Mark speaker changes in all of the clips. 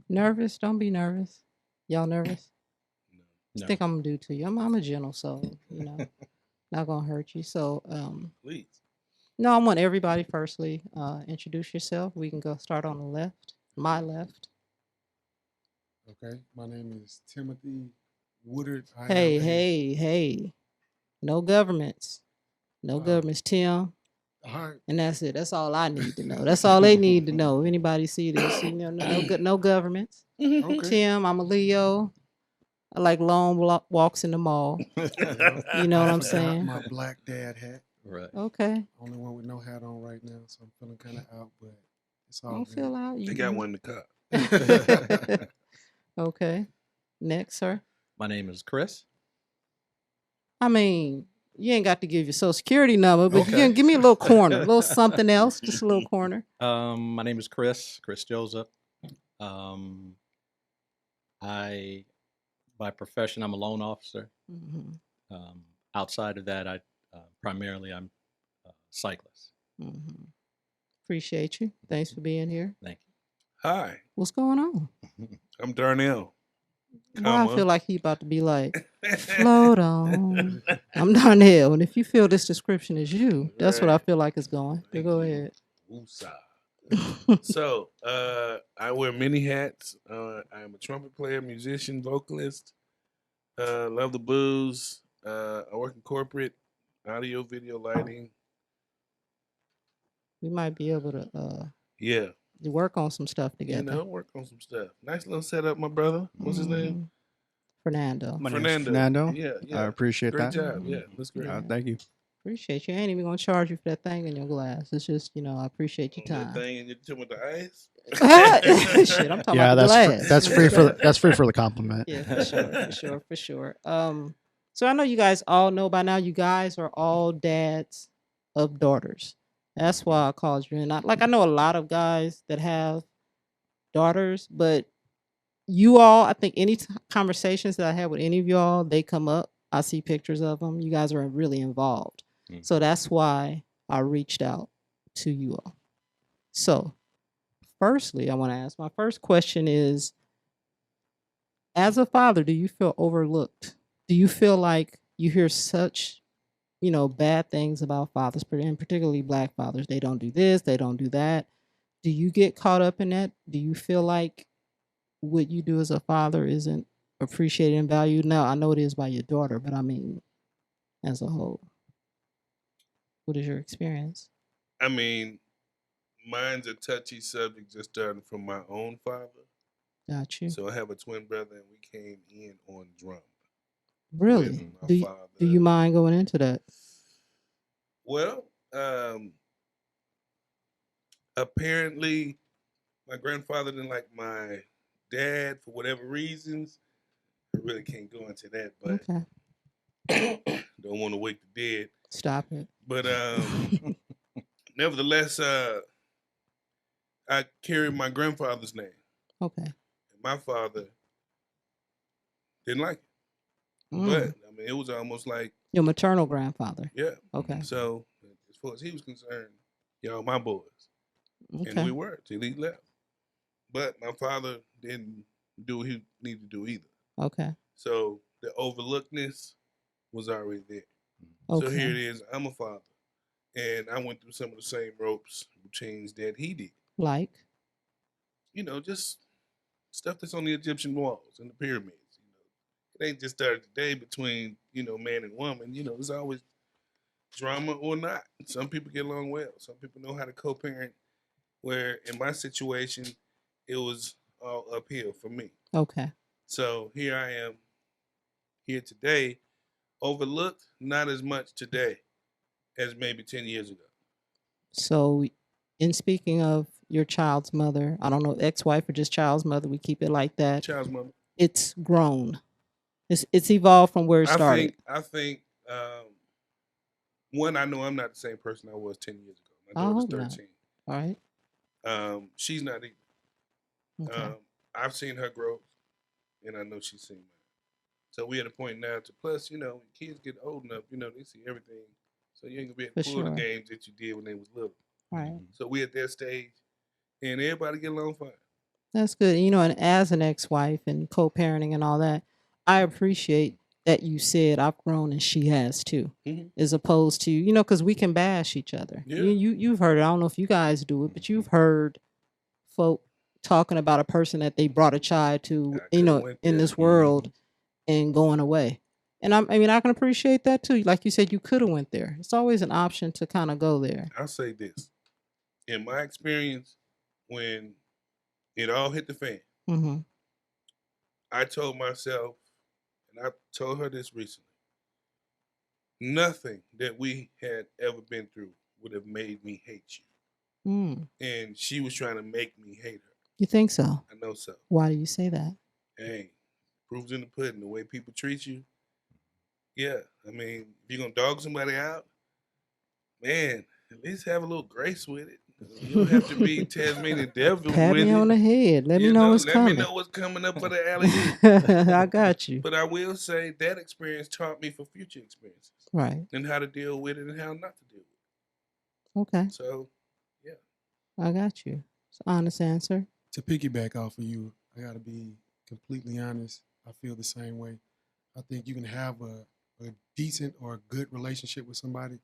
Speaker 1: Nervous? Don't be nervous. Y'all nervous? I
Speaker 2: No.
Speaker 1: think I'm gonna do to you. I'm a gentle soul, not gonna hurt you. So,
Speaker 3: Please.
Speaker 1: no, I want everybody firstly introduce yourself. We can go start on the left, my left.
Speaker 4: Okay, my name is Timothy Woodard. I am
Speaker 1: Hey,
Speaker 4: a
Speaker 1: hey, hey. No governments. No governments, Tim.
Speaker 4: all right.
Speaker 1: And that's it. That's all I need to know. That's all they need to know. If anybody see this, no governments.
Speaker 4: Okay.
Speaker 1: Tim, I'm a Leo. I like long walks in the mall. You know what I'm
Speaker 4: I forgot
Speaker 1: saying?
Speaker 4: my black dad hat.
Speaker 2: Right.
Speaker 1: Okay.
Speaker 4: Only one with no hat on right now, so I'm feeling kind of out, but it's all
Speaker 1: Don't
Speaker 4: good.
Speaker 1: feel out.
Speaker 3: They got one in the car.
Speaker 1: Okay. Next, sir.
Speaker 2: My name is Chris.
Speaker 1: I mean, you ain't got to give your social security number, but you
Speaker 2: Okay.
Speaker 1: can give me a little corner, a little something else, just a little corner.
Speaker 2: My name is Chris Joseph. I, by profession, I'm a loan officer.
Speaker 1: hmm
Speaker 2: Outside of that, primarily I'm a cyclist.
Speaker 1: hmm Appreciate you. Thanks for being here.
Speaker 2: Thank
Speaker 3: Hi,
Speaker 1: What's going on?
Speaker 3: I'm Darnell.
Speaker 1: Why I feel like he about to be like, float on. I'm Darnell, and if you feel this description is you, that's what I
Speaker 3: Right.
Speaker 1: feel like it's going. So
Speaker 3: Thank
Speaker 1: go
Speaker 3: you.
Speaker 1: ahead.
Speaker 3: Woosah. So, I wear many hats. I am a trumpet player, musician, vocalist. Love the blues. I work in corporate, audio, video, lighting.
Speaker 1: We might be able to
Speaker 3: Yeah,
Speaker 1: work on some stuff together.
Speaker 3: work on some stuff. Nice little setup, my brother. What's his name?
Speaker 1: Mhm. Fernando.
Speaker 5: My name is
Speaker 3: Fernando.
Speaker 5: Fernando.
Speaker 3: Yeah,
Speaker 5: I
Speaker 3: yeah.
Speaker 5: appreciate
Speaker 3: Great
Speaker 5: that.
Speaker 3: job. Yeah, that's great.
Speaker 1: Yeah.
Speaker 5: Thank you.
Speaker 1: Appreciate you. I ain't even gonna charge you for that thing in your glass. It's just, I appreciate your
Speaker 3: That
Speaker 1: time.
Speaker 3: thing and you talking about the ice?
Speaker 1: Shit, I'm talking
Speaker 5: Yeah,
Speaker 1: about the
Speaker 5: that's
Speaker 1: glass.
Speaker 5: that's free for that's free for the compliment.
Speaker 1: Yeah, for sure. So I know you guys all know by now. You guys are all dads of daughters. That's why I called you. And I know a lot of guys that have daughters, but you all, I think any conversations that I have with any of y'all, they come up. I see pictures of them. You guys are really involved.
Speaker 2: Mm.
Speaker 1: So that's why I reached out to you all. So, firstly, I want to ask my first question is, as a father, do you feel overlooked? Do you feel like you hear such, bad things about fathers, and particularly black fathers? They don't do this, they don't do that. Do you get caught up in that? Do you feel like what you do as a father isn't appreciated and valued? Now, I know it is by your daughter, but I mean, as a whole, what is your experience?
Speaker 3: I mean, mine's a touchy subject just starting from my own father.
Speaker 1: Got you.
Speaker 3: So I have a twin brother and we came in on drum.
Speaker 1: Really?
Speaker 3: With my
Speaker 1: Do you,
Speaker 3: father.
Speaker 1: do you mind going into that?
Speaker 3: Well, apparently my grandfather didn't like my dad for whatever reasons. I really can't go into that, but
Speaker 1: Okay.
Speaker 3: don't want to wake the dead.
Speaker 1: Stop it.
Speaker 3: But nevertheless, I carried my grandfather's name.
Speaker 1: Okay.
Speaker 3: And my father didn't like it.
Speaker 1: Mm.
Speaker 3: But I mean, it was almost like,
Speaker 1: Your maternal grandfather.
Speaker 3: yeah.
Speaker 1: Okay.
Speaker 3: So as far as he was concerned, y'all my boys. And we
Speaker 1: Okay.
Speaker 3: were till he left. But my father didn't do what he needed to do either.
Speaker 1: Okay.
Speaker 3: So the overlookedness was already there. So here it
Speaker 1: Okay.
Speaker 3: is. I'm a father. And I went through some of the same ropes, routines that he did.
Speaker 1: Like,
Speaker 3: Just stuff that's on the Egyptian walls and the pyramids. It ain't just started today between, man and woman. There's always drama or not. Some people get along well. Some people know how to co-parent. Where in my situation, it was all uphill for me.
Speaker 1: okay.
Speaker 3: So here I am, here today, overlooked, not as much today as maybe 10 years ago.
Speaker 1: So, in speaking of your child's mother, I don't know, ex-wife or just child's mother, we keep it like that.
Speaker 3: Child's mother.
Speaker 1: It's grown. It's evolved from where it started.
Speaker 3: I think, one, I know I'm not the same person I was 10 years ago. My
Speaker 1: I
Speaker 3: daughter's
Speaker 1: hope not.
Speaker 3: 13.
Speaker 1: All right.
Speaker 3: She's not either.
Speaker 1: Okay.
Speaker 3: I've seen her growth, and I know she's seen mine. So we at a point now to plus, when kids get old enough, they see everything. So you ain't gonna be able to
Speaker 1: For
Speaker 3: pull the
Speaker 1: sure.
Speaker 3: games that you did when they was little.
Speaker 1: All right.
Speaker 3: So we at that stage, and everybody get along fine.
Speaker 1: That's good. You know, and as an ex-wife and co-parenting and all that, I appreciate that you said I've grown and she has too,
Speaker 3: Mhm.
Speaker 1: as opposed to, you know, because we can bash each other.
Speaker 3: Yeah.
Speaker 1: You've heard it. I don't know if you guys do it, but you've heard folk talking about a person that they brought a child to,
Speaker 3: I coulda went
Speaker 1: in
Speaker 3: there.
Speaker 1: this world and going away. And I mean, I can appreciate that too. Like you said, you could have went there. It's always an option to kind of go there.
Speaker 3: I'll say this. In my experience, when it all hit the fan,
Speaker 1: Mm-hmm.
Speaker 3: I told myself, and I told her this recently, nothing that we had ever been through would have made me hate you.
Speaker 1: Mm.
Speaker 3: And she was trying to make me hate her.
Speaker 1: You think so?
Speaker 3: I know so.
Speaker 1: Why do you say that?
Speaker 3: Hey, proof's in the pudding. The way people treat you. Yeah. I mean, if you're going to dog somebody out, man, at least have a little grace with it. You don't have to be Tasmanian devil
Speaker 1: Pat
Speaker 3: with
Speaker 1: me on
Speaker 3: it.
Speaker 1: the head. Let me know what's
Speaker 3: let
Speaker 1: coming.
Speaker 3: me know what's coming up for the alley.
Speaker 1: I got you.
Speaker 3: But I will say that experience taught me for future experiences
Speaker 1: Right.
Speaker 3: and how to deal with it and how not to deal with
Speaker 1: Okay.
Speaker 3: it. So, yeah.
Speaker 1: I got you. It's an honest answer.
Speaker 4: To piggyback off of you, I got to be completely honest. I feel the same way. I think you can have a decent or a good relationship with somebody,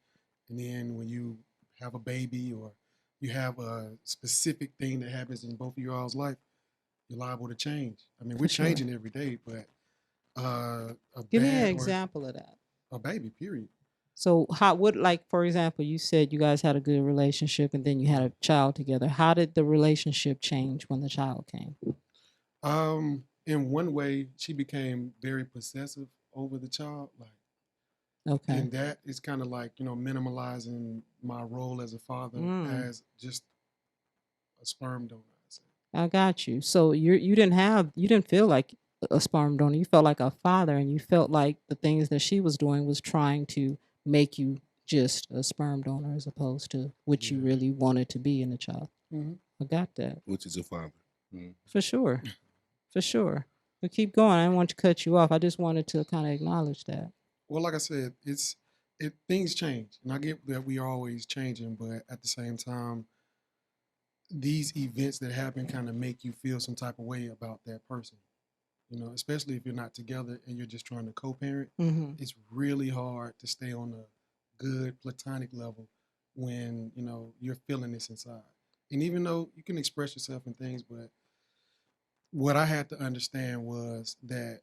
Speaker 4: and then when you have a baby or you have a specific thing that happens in both of y'all's life, you're liable to change. I mean, we're
Speaker 1: For sure.
Speaker 4: changing every day, but a
Speaker 1: Give me an
Speaker 4: bad or
Speaker 1: example of that.
Speaker 4: a baby, period.
Speaker 1: So like for example, you said you guys had a good relationship and then you had a child together. How did the relationship change when the child came?
Speaker 4: In one way, she became very possessive over the child,
Speaker 1: Okay.
Speaker 4: and that is kind of like, minimalizing my role as a father as just a sperm donor. I'd say.
Speaker 1: I got you. So you didn't feel like a sperm donor. You felt like a father, and you felt like the things that she was doing was trying to make you just a sperm donor as opposed to what you
Speaker 4: Yeah.
Speaker 1: really wanted to be in a child.
Speaker 4: Mhm.
Speaker 1: I got that.
Speaker 3: Which is a father.
Speaker 1: For sure. For sure. But keep going. I didn't want to cut you off. I just wanted to kind of acknowledge that.
Speaker 4: Well, like I said, things change, and I get that we are always changing, but at the same time, these events that happen kind of make you feel some type of way about that person. Especially if you're not together and you're just trying to co-parent.
Speaker 1: Mm-hmm.
Speaker 4: It's really hard to stay on a good platonic level when you're feeling this inside. And even though you can express yourself in things, but what I had to understand was that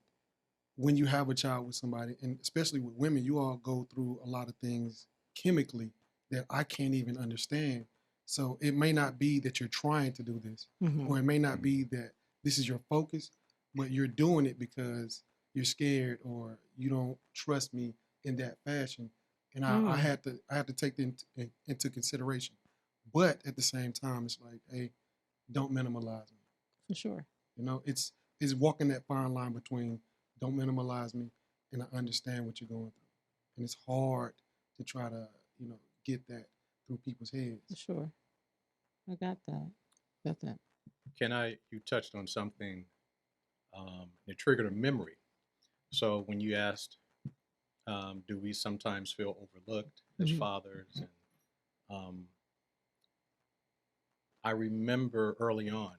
Speaker 4: when you have a child with somebody, and especially with women, you all go through a lot of things chemically that I can't even understand. So it may not be that you're trying to do this,
Speaker 1: Mm-hmm.
Speaker 4: or it may not be that this is your focus, but you're doing it because you're scared or you don't trust me in that fashion. And I had to take that into consideration. But at the same time, it's like, hey, don't minimalize me.
Speaker 1: For sure.
Speaker 4: It's walking that fine line between don't minimalize me and I understand what you're going through. And it's hard to try to, get that through people's
Speaker 1: For
Speaker 4: heads.
Speaker 1: sure. I got that. Got that.
Speaker 2: You touched on something that triggered a memory. So when you asked, do we sometimes feel overlooked as
Speaker 1: Mhm.
Speaker 2: fathers? And I remember early on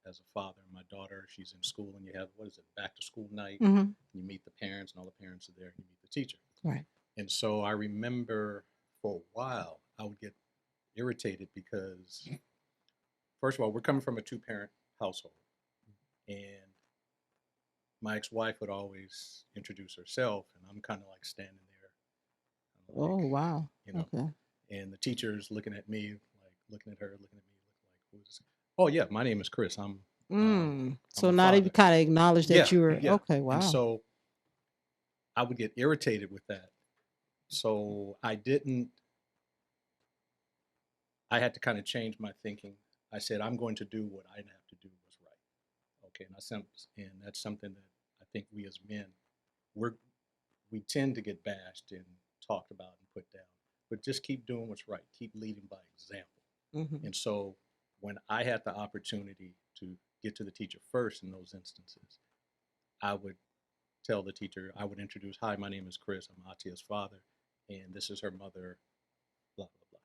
Speaker 2: as a father, my daughter, she's in school, and you have, back to school night.
Speaker 1: Mm-hmm.
Speaker 2: You meet the parents, and all the parents are there, and you meet the teacher.
Speaker 1: Right.
Speaker 2: And so I remember for a while, I would get irritated because, first of all, we're coming from a two-parent household. And my ex-wife would always introduce herself, and I'm kind of like standing there.
Speaker 1: Oh, wow.
Speaker 2: You know,
Speaker 1: Okay.
Speaker 2: and the teacher's looking at me, like looking at her, looking at me, looking like, who's this? Oh, yeah, my name is Chris. I'm
Speaker 1: So
Speaker 2: a
Speaker 1: not even
Speaker 2: father.
Speaker 1: kind of acknowledge that you were
Speaker 2: Yeah.
Speaker 1: okay. Wow.
Speaker 2: And so I would get irritated with that. So I had to kind of change my thinking. I said, I'm going to do what I have to do what's right. Okay. And that's something that I think we as men, we tend to get bashed and talked about and put down, but just keep doing what's right. Keep leading by example.
Speaker 1: Mm-hmm.
Speaker 2: And so when I had the opportunity to get to the teacher first in those instances, I would tell the teacher, I would introduce, hi, my name is Chris. I'm Atia's father, and this is her mother, blah, blah, blah.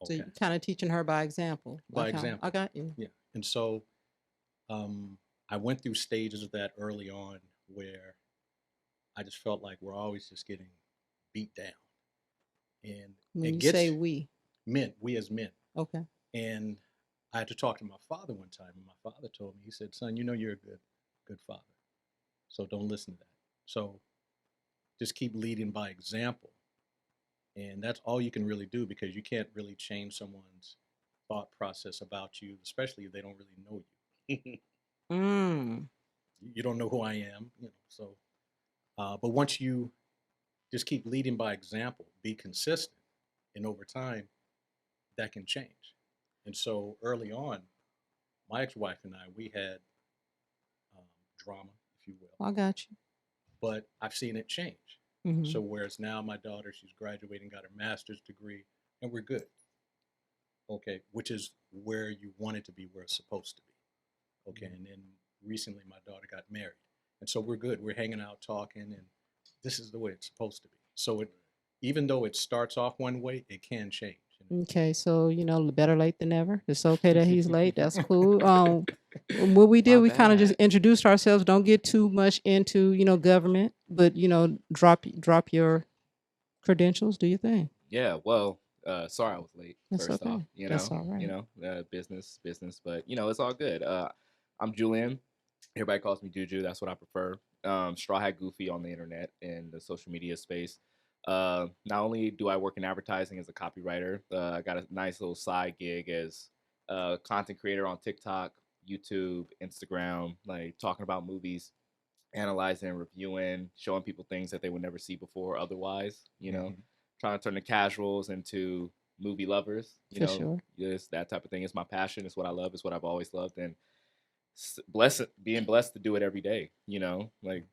Speaker 1: So
Speaker 2: Okay.
Speaker 1: you're kind of teaching her by example.
Speaker 2: By
Speaker 1: like how-
Speaker 2: example.
Speaker 1: I got you.
Speaker 2: Yeah. And so I went through stages of that early on where I just felt like we're always just getting beat down, and
Speaker 1: When
Speaker 2: it
Speaker 1: you
Speaker 2: gets
Speaker 1: say we,
Speaker 2: men, we as men.
Speaker 1: okay.
Speaker 2: And I had to talk to my father one time, and my father told me, he said, "Son, you know you're a good father, so don't listen to that. So just keep leading by example." And that's all you can really do, because you can't really change someone's thought process about you, especially if they don't really know you.
Speaker 1: Mm.
Speaker 2: You don't know who I am, So, but once you just keep leading by example, be consistent, and over time, that can change. And so early on, my ex-wife and I, we had um, drama, if you will,
Speaker 1: I got you.
Speaker 2: but I've seen it change.
Speaker 1: Hmm.
Speaker 2: So whereas now my daughter, she's graduating, got her master's degree, and we're good. Okay, which is where you want it to be, where it's supposed to be. Okay, and then recently my daughter got married, and so we're good. We're hanging out, talking, and this is the way it's supposed to be. So even though it starts off one way, it can change.
Speaker 1: Okay, so better late than never. It's okay that he's late. That's cool. What we did,
Speaker 6: My
Speaker 1: we kind of just
Speaker 6: bad.
Speaker 1: introduced ourselves. Don't get too much into government, but drop your credentials. Do your thing.
Speaker 6: Yeah, well, sorry I was late.
Speaker 1: That's
Speaker 6: First off,
Speaker 1: okay. That's all right.
Speaker 6: business, but it's all good. I'm Julian. Everybody calls me Juju. That's what I prefer. Straw Hat Goofy on the internet and the social media space. Not only do I work in advertising as a copywriter, I got a nice little side gig as a content creator on TikTok, YouTube, Instagram, like talking about movies, analyzing, reviewing, showing people things that they would never see before otherwise, trying to turn the casuals into movie lovers,
Speaker 1: For sure.
Speaker 6: yes, that type of thing is my passion. It's what I love. It's what I've always loved. And blessed, being blessed to do it every day, like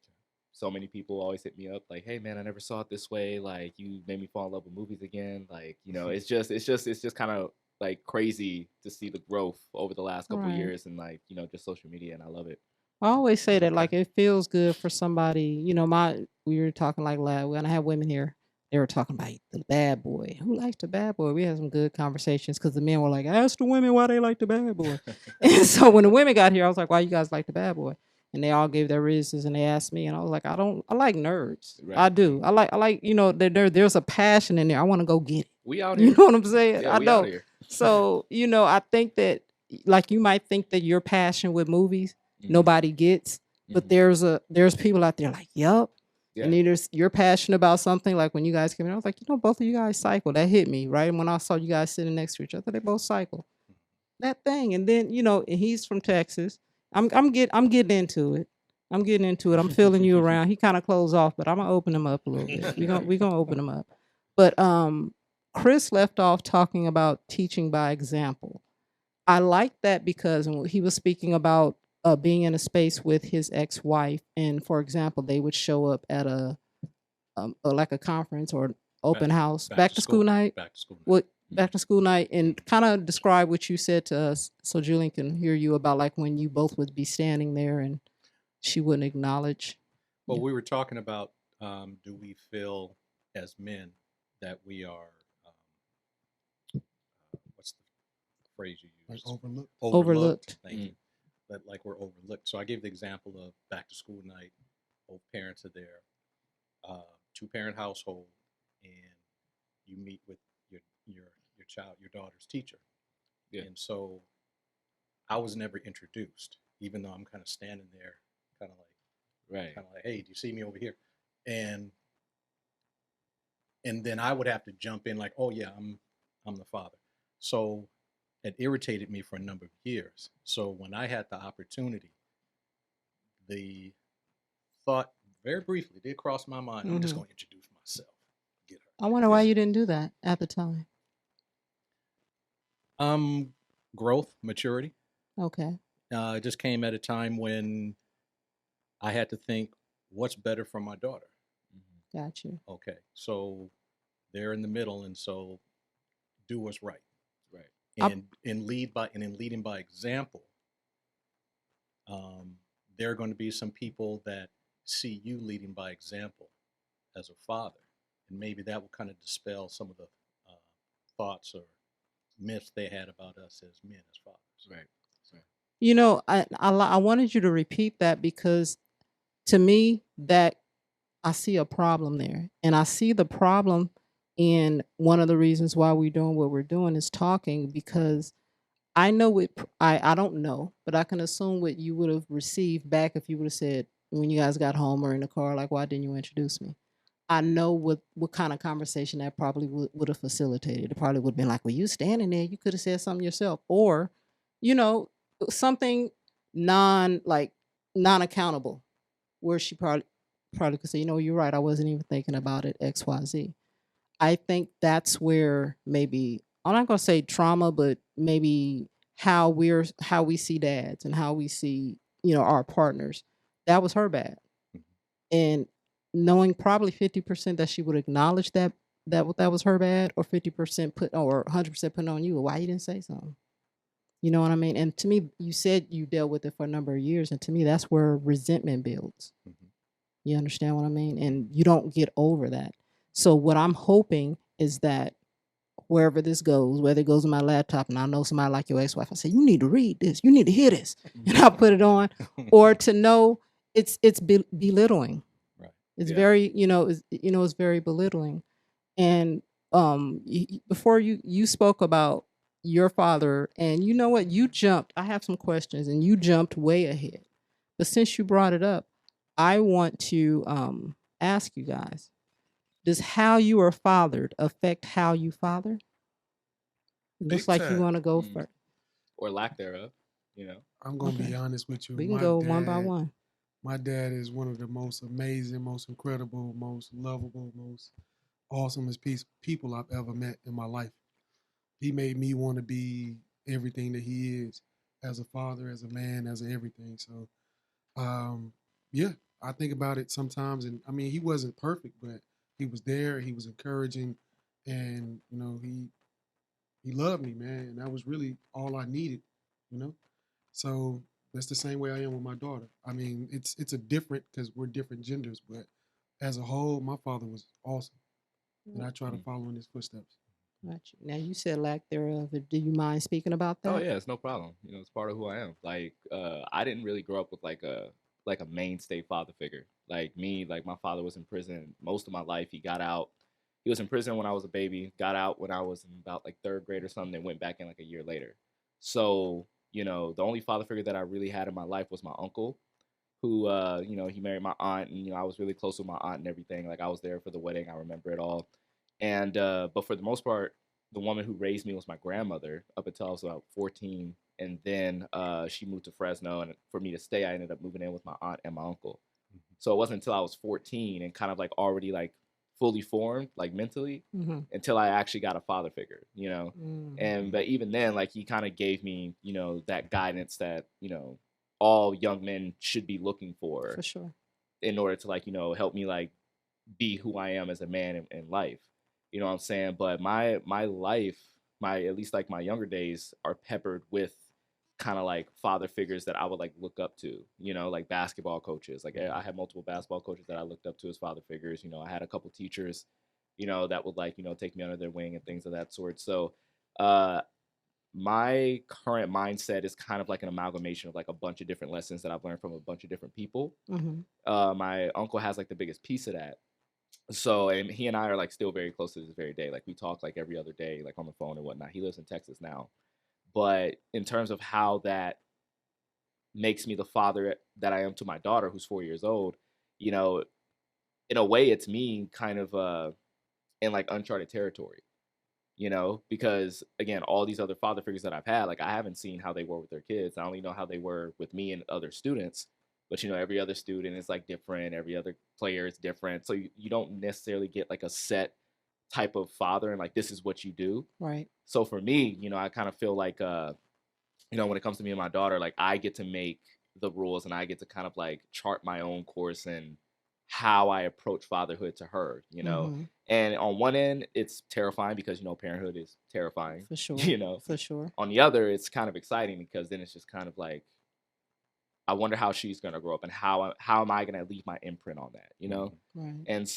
Speaker 6: so many people always hit me up like, "Hey man, I never saw it this way. Like you made me fall in love with movies again." Like, it's just kind of like crazy to see the growth over the last couple of
Speaker 1: Right.
Speaker 6: years and like, just social media, and I love it.
Speaker 1: I always say that,
Speaker 2: Okay.
Speaker 1: like, it feels good for somebody. We were talking like when I have women here, they were talking about the bad boy. Who likes the bad boy? We had some good conversations because the men were like, ask the women why they like the bad boy. And so when the women got here, I was like, why you guys like the bad boy? And they all gave their reasons, and they asked me, and I was like, I like nerds. I
Speaker 6: Right.
Speaker 1: do. I like, there's a passion in there. I want to go get it.
Speaker 6: We out
Speaker 1: You
Speaker 6: here.
Speaker 1: know what I'm saying?
Speaker 6: Yeah,
Speaker 1: I
Speaker 6: we out
Speaker 1: know.
Speaker 6: here.
Speaker 1: So, I think that, like, you might think that your passion with movies,
Speaker 6: Mhm.
Speaker 1: nobody gets, but
Speaker 6: Mhm.
Speaker 1: there's people out there like, yup.
Speaker 6: Yeah.
Speaker 1: And then you're passionate about something. Like when you guys came in, I was like, both of you guys cycle. That hit me, right? And when I saw you guys sitting next to each other, they both cycle. That thing. And then, and he's from Texas. I'm getting into it. I'm getting into it. I'm feeling you around. He kind of closed off, but I'm gonna open him up a little bit. We gonna open him up. But Chris left off talking about teaching by example. I like that because he was speaking about being in a space with his ex-wife, and for example, they would show up at like a conference or an open house, back to school night.
Speaker 2: Back to school night.
Speaker 1: What back to school night, and kind of describe what you said to us, so Julian can hear you about like when you both would be standing there and she wouldn't acknowledge.
Speaker 2: Well,
Speaker 1: Yeah.
Speaker 2: we were talking about, do we feel as men that we are, what's the phrase you
Speaker 4: Like
Speaker 2: used?
Speaker 4: overlooked.
Speaker 1: Overlooked.
Speaker 2: Thank you. That like we're overlooked. So I gave the example of back to school night. Both parents are there, two-parent household, and you meet with your your your daughter's teacher.
Speaker 6: Yeah.
Speaker 2: And so I was never introduced, even though I'm kind of standing there, kind of
Speaker 6: Right.
Speaker 2: like, hey, do you see me over here? And then I would have to jump in like, oh yeah, I'm the father. So it irritated me for a number of years. So when I had the opportunity, the thought very briefly did cross my mind. I'm just
Speaker 1: Mhm.
Speaker 2: going to introduce myself, get
Speaker 1: I wonder why
Speaker 6: Yeah.
Speaker 1: you didn't do that at the time.
Speaker 2: her. Growth, maturity.
Speaker 1: Okay.
Speaker 2: It just came at a time when I had to think, what's better for my daughter?
Speaker 6: Mhm.
Speaker 1: Got you.
Speaker 2: Okay, so they're in the middle, and so do what's right,
Speaker 6: Right.
Speaker 1: I-
Speaker 2: and in leading by example. There are going to be some people that see you leading by example as a father, and maybe that will kind of dispel some of the thoughts or myths they had about us as men, as fathers.
Speaker 6: Right. Right.
Speaker 1: You know, I wanted you to repeat that because to me that I see a problem there. And I see the problem in one of the reasons why we're doing what we're doing is talking because I know what I don't know, but I can assume what you would have received back if you would have said when you guys got home or in the car, like, why didn't you introduce me? I know what kind of conversation that probably would have facilitated. It probably would have been like, well, you standing there, you could have said something yourself. Or, you know, something like non accountable where she probably could say, you know, you're right, I wasn't even thinking about it, XYZ. I think that's where maybe I'm not gonna say trauma, but maybe how we see dads and how we see, you know, our partners. That was her bad. And knowing probably 50% that she would acknowledge that was her bad, or 50% put or 100% put on you. Why you didn't say something? You know what I mean? And to me, you said you dealt with it for a number of years, and to me, that's where resentment builds. You understand what I mean? And you don't get over that. So what I'm hoping is that wherever this goes, whether it goes in my laptop, and I know somebody like your ex-wife, I say, you need to read this, you need to hear this, and I'll put it on, or to know it's belittling.
Speaker 2: Right.
Speaker 1: It's
Speaker 6: Yeah.
Speaker 1: very, it's very belittling. And before you spoke about your father, and you know what, you jumped. I have some questions, and you jumped way ahead. But since you brought it up, I want to ask you guys: does how you are fathered affect how you father? It
Speaker 3: Big
Speaker 1: looks like you
Speaker 3: time.
Speaker 1: want to go
Speaker 6: Mm.
Speaker 1: first.
Speaker 6: Or lack thereof, you know.
Speaker 4: I'm gonna be
Speaker 1: Okay.
Speaker 4: honest with you.
Speaker 1: We can go one by one.
Speaker 4: My dad is one of the most amazing, most incredible, most lovable, most awesomest people I've ever met in my life. He made me want to be everything that he is as a father, as a man, as a everything. So, um, yeah, I think about it sometimes. And I mean, he wasn't perfect, but he was there. He was encouraging, and he loved me, man. And that was really all I needed, you know. So that's the same way I am with my daughter. I mean, it's a different because we're different genders, but as a whole, my father was awesome, and I try to follow in his footsteps.
Speaker 1: Got you. Now you said lack thereof. Do you mind speaking about
Speaker 6: Oh
Speaker 1: that?
Speaker 6: yeah, it's no problem. You know, it's part of who I am. Like, I didn't really grow up with like a mainstay father figure. Like me, like my father was in prison most of my life. He got out. He was in prison when I was a baby. Got out when I was in about like third grade or something. And went back in like a year later. So you know, the only father figure that I really had in my life was my uncle, who you know, he married my aunt, and you know, I was really close with my aunt and everything. Like I was there for the wedding. I remember it all. And but for the most part, the woman who raised me was my grandmother up until I was about 14. And then she moved to Fresno, and for me to stay, I ended up moving in with my aunt and my uncle. So it wasn't until I was 14 and kind of like already like fully formed, like mentally,
Speaker 1: Mm-hmm.
Speaker 6: until I actually got a father figure, you know. And but even then, like he kind of gave me, you know, that guidance that, you know, all young men should be looking for
Speaker 1: For sure.
Speaker 6: in order to, like, you know, help me like be who I am as a man in life. You know what I'm saying? But my life, my at least like my younger days are peppered with kind of like father figures that I would like look up to, you know, like basketball coaches. Like I had multiple basketball coaches that I looked up to as father figures. You know, I had a couple teachers, you know, that would like, you know, take me under their wing and things of that sort. So uh my current mindset is kind of like an amalgamation of like a bunch of different lessons that I've learned from a bunch of different people.
Speaker 1: Mm-hmm.
Speaker 6: My uncle has like the biggest piece of that. So, and he and I are like still very close to this very day. Like we talk like every other day, like on the phone and whatnot. He lives in Texas now. But in terms of how that makes me the father that I am to my daughter, who's 4 years old, you know, in a way, it's me kind of in like uncharted territory, you know, because again, all these other father figures that I've had, like I haven't seen how they were with their kids. I only know how they were with me and other students. But you know, every other student is like different. Every other player is different. So you don't necessarily get like a set type of father and like this is what you do.
Speaker 1: Right.
Speaker 6: So for me, you know, I kind of feel like you know, when it comes to me and my daughter, like I get to make the rules and I get to kind of like chart my own course and how I approach fatherhood to her, you know.
Speaker 1: Mm-hmm.
Speaker 6: And on one end, it's terrifying because you know parenthood is terrifying,
Speaker 1: For sure.
Speaker 6: you know.
Speaker 1: For sure.
Speaker 6: On the other, it's kind of exciting because then it's just kind of like I wonder how she's gonna grow up, and how am I gonna leave my imprint on that, you know?
Speaker 1: Right.
Speaker 6: And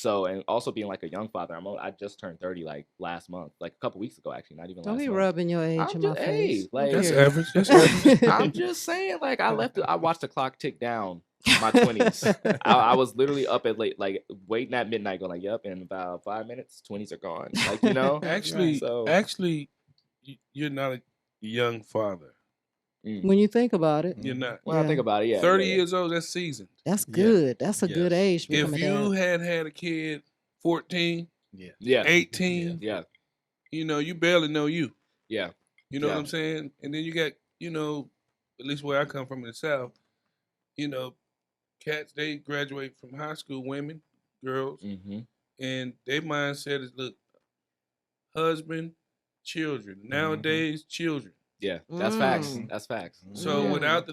Speaker 6: also being like a young father, I just turned 30 like last month, like a couple weeks ago, actually, not even
Speaker 1: Don't
Speaker 6: last
Speaker 1: be
Speaker 6: month.
Speaker 1: rubbing your age
Speaker 6: I'm
Speaker 1: in
Speaker 6: just,
Speaker 1: my face.
Speaker 6: like,
Speaker 3: That's
Speaker 1: Look here.
Speaker 3: average. That's average.
Speaker 6: I'm just saying, like, I watched the clock tick down my 20s. I was literally up at late, like waiting at midnight, going like, "Yep, in about 5 minutes, 20s are gone." Like, you know.
Speaker 3: Actually,
Speaker 6: So-
Speaker 3: you're not a young father.
Speaker 1: When you think about it,
Speaker 3: You're not.
Speaker 6: When I think about it, yeah,
Speaker 3: 30
Speaker 6: yeah.
Speaker 3: years old, that's seasoned.
Speaker 1: that's good. That's a good
Speaker 2: Yes.
Speaker 1: age to
Speaker 3: If
Speaker 1: become a
Speaker 3: you
Speaker 1: dad.
Speaker 3: had a kid 14,
Speaker 6: Yeah,
Speaker 3: 18,
Speaker 6: yeah,
Speaker 3: you know, you barely know you.
Speaker 6: yeah.
Speaker 3: You know
Speaker 6: Yeah.
Speaker 3: what I'm saying? And then you got, you know, at least where I come from in the South, you know, cats, they graduate from high school, women, girls,
Speaker 6: Mm-hmm.
Speaker 3: and their mindset is, look, husband, children. Nowadays, children.
Speaker 6: Yeah, that's facts.
Speaker 1: Mm.
Speaker 6: That's facts.
Speaker 3: So
Speaker 1: Yeah.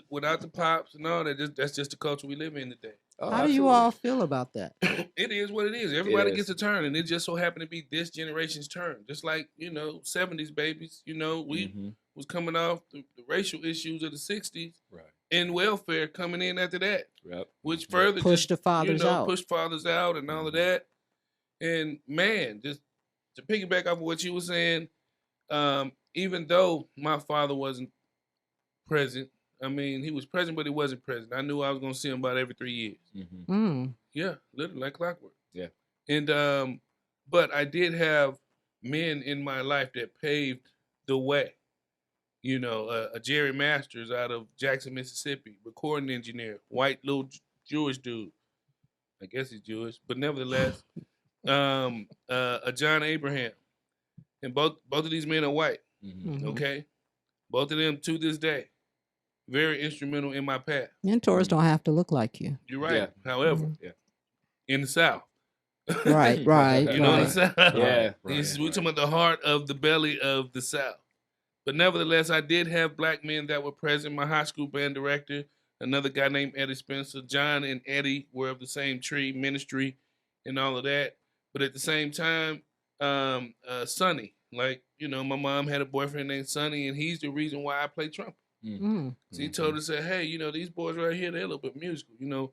Speaker 3: without the pops and all that, that's just the culture we live in today.
Speaker 6: Oh,
Speaker 1: How do you all feel about that?
Speaker 3: It is what it is. Everybody
Speaker 6: is.
Speaker 3: gets a turn, and it just so happened to be this generation's turn. Just like, you know, 70s babies, you know, we
Speaker 6: Mhm.
Speaker 3: was coming off the racial issues of the 60s
Speaker 2: Right.
Speaker 3: and welfare coming in after that,
Speaker 6: Yep.
Speaker 3: which further
Speaker 1: Push
Speaker 3: just,
Speaker 1: the fathers out.
Speaker 3: push fathers out and all of that. And man, just to piggyback off of what you were saying, even though my father wasn't present, I mean, he was present, but he wasn't present. I knew I was going to see him about every 3 years.
Speaker 6: Mm-hmm.
Speaker 1: Mm.
Speaker 3: Yeah, literally like clockwork.
Speaker 6: Yeah.
Speaker 3: And but I did have men in my life that paved the way. You know, a Jerry Masters out of Jackson, Mississippi, recording engineer, white little Jewish dude. I guess he's Jewish, but nevertheless, a John Abraham, and both of these men are white.
Speaker 6: Mm-hmm.
Speaker 1: Mhm.
Speaker 3: Okay, both of them to this day, very instrumental in my path.
Speaker 1: Mentors don't have to look like you.
Speaker 3: You're right.
Speaker 6: Yeah.
Speaker 3: However,
Speaker 1: Mhm.
Speaker 3: in the South,
Speaker 1: Right, right,
Speaker 3: you know what I'm
Speaker 1: right.
Speaker 3: saying?
Speaker 6: Yeah.
Speaker 3: We're talking about the heart of the belly of the South. But nevertheless, I did have black men that were present. My high school band director, another guy named Eddie Spencer. John and Eddie were of the same tree, ministry, and all of that. But at the same time, Sonny, like, you know, my mom had a boyfriend named Sonny, and he's the reason why I play trumpet.
Speaker 1: Mm.
Speaker 3: So he told us, said, hey, you know, these boys right here, they're a little bit musical. You know,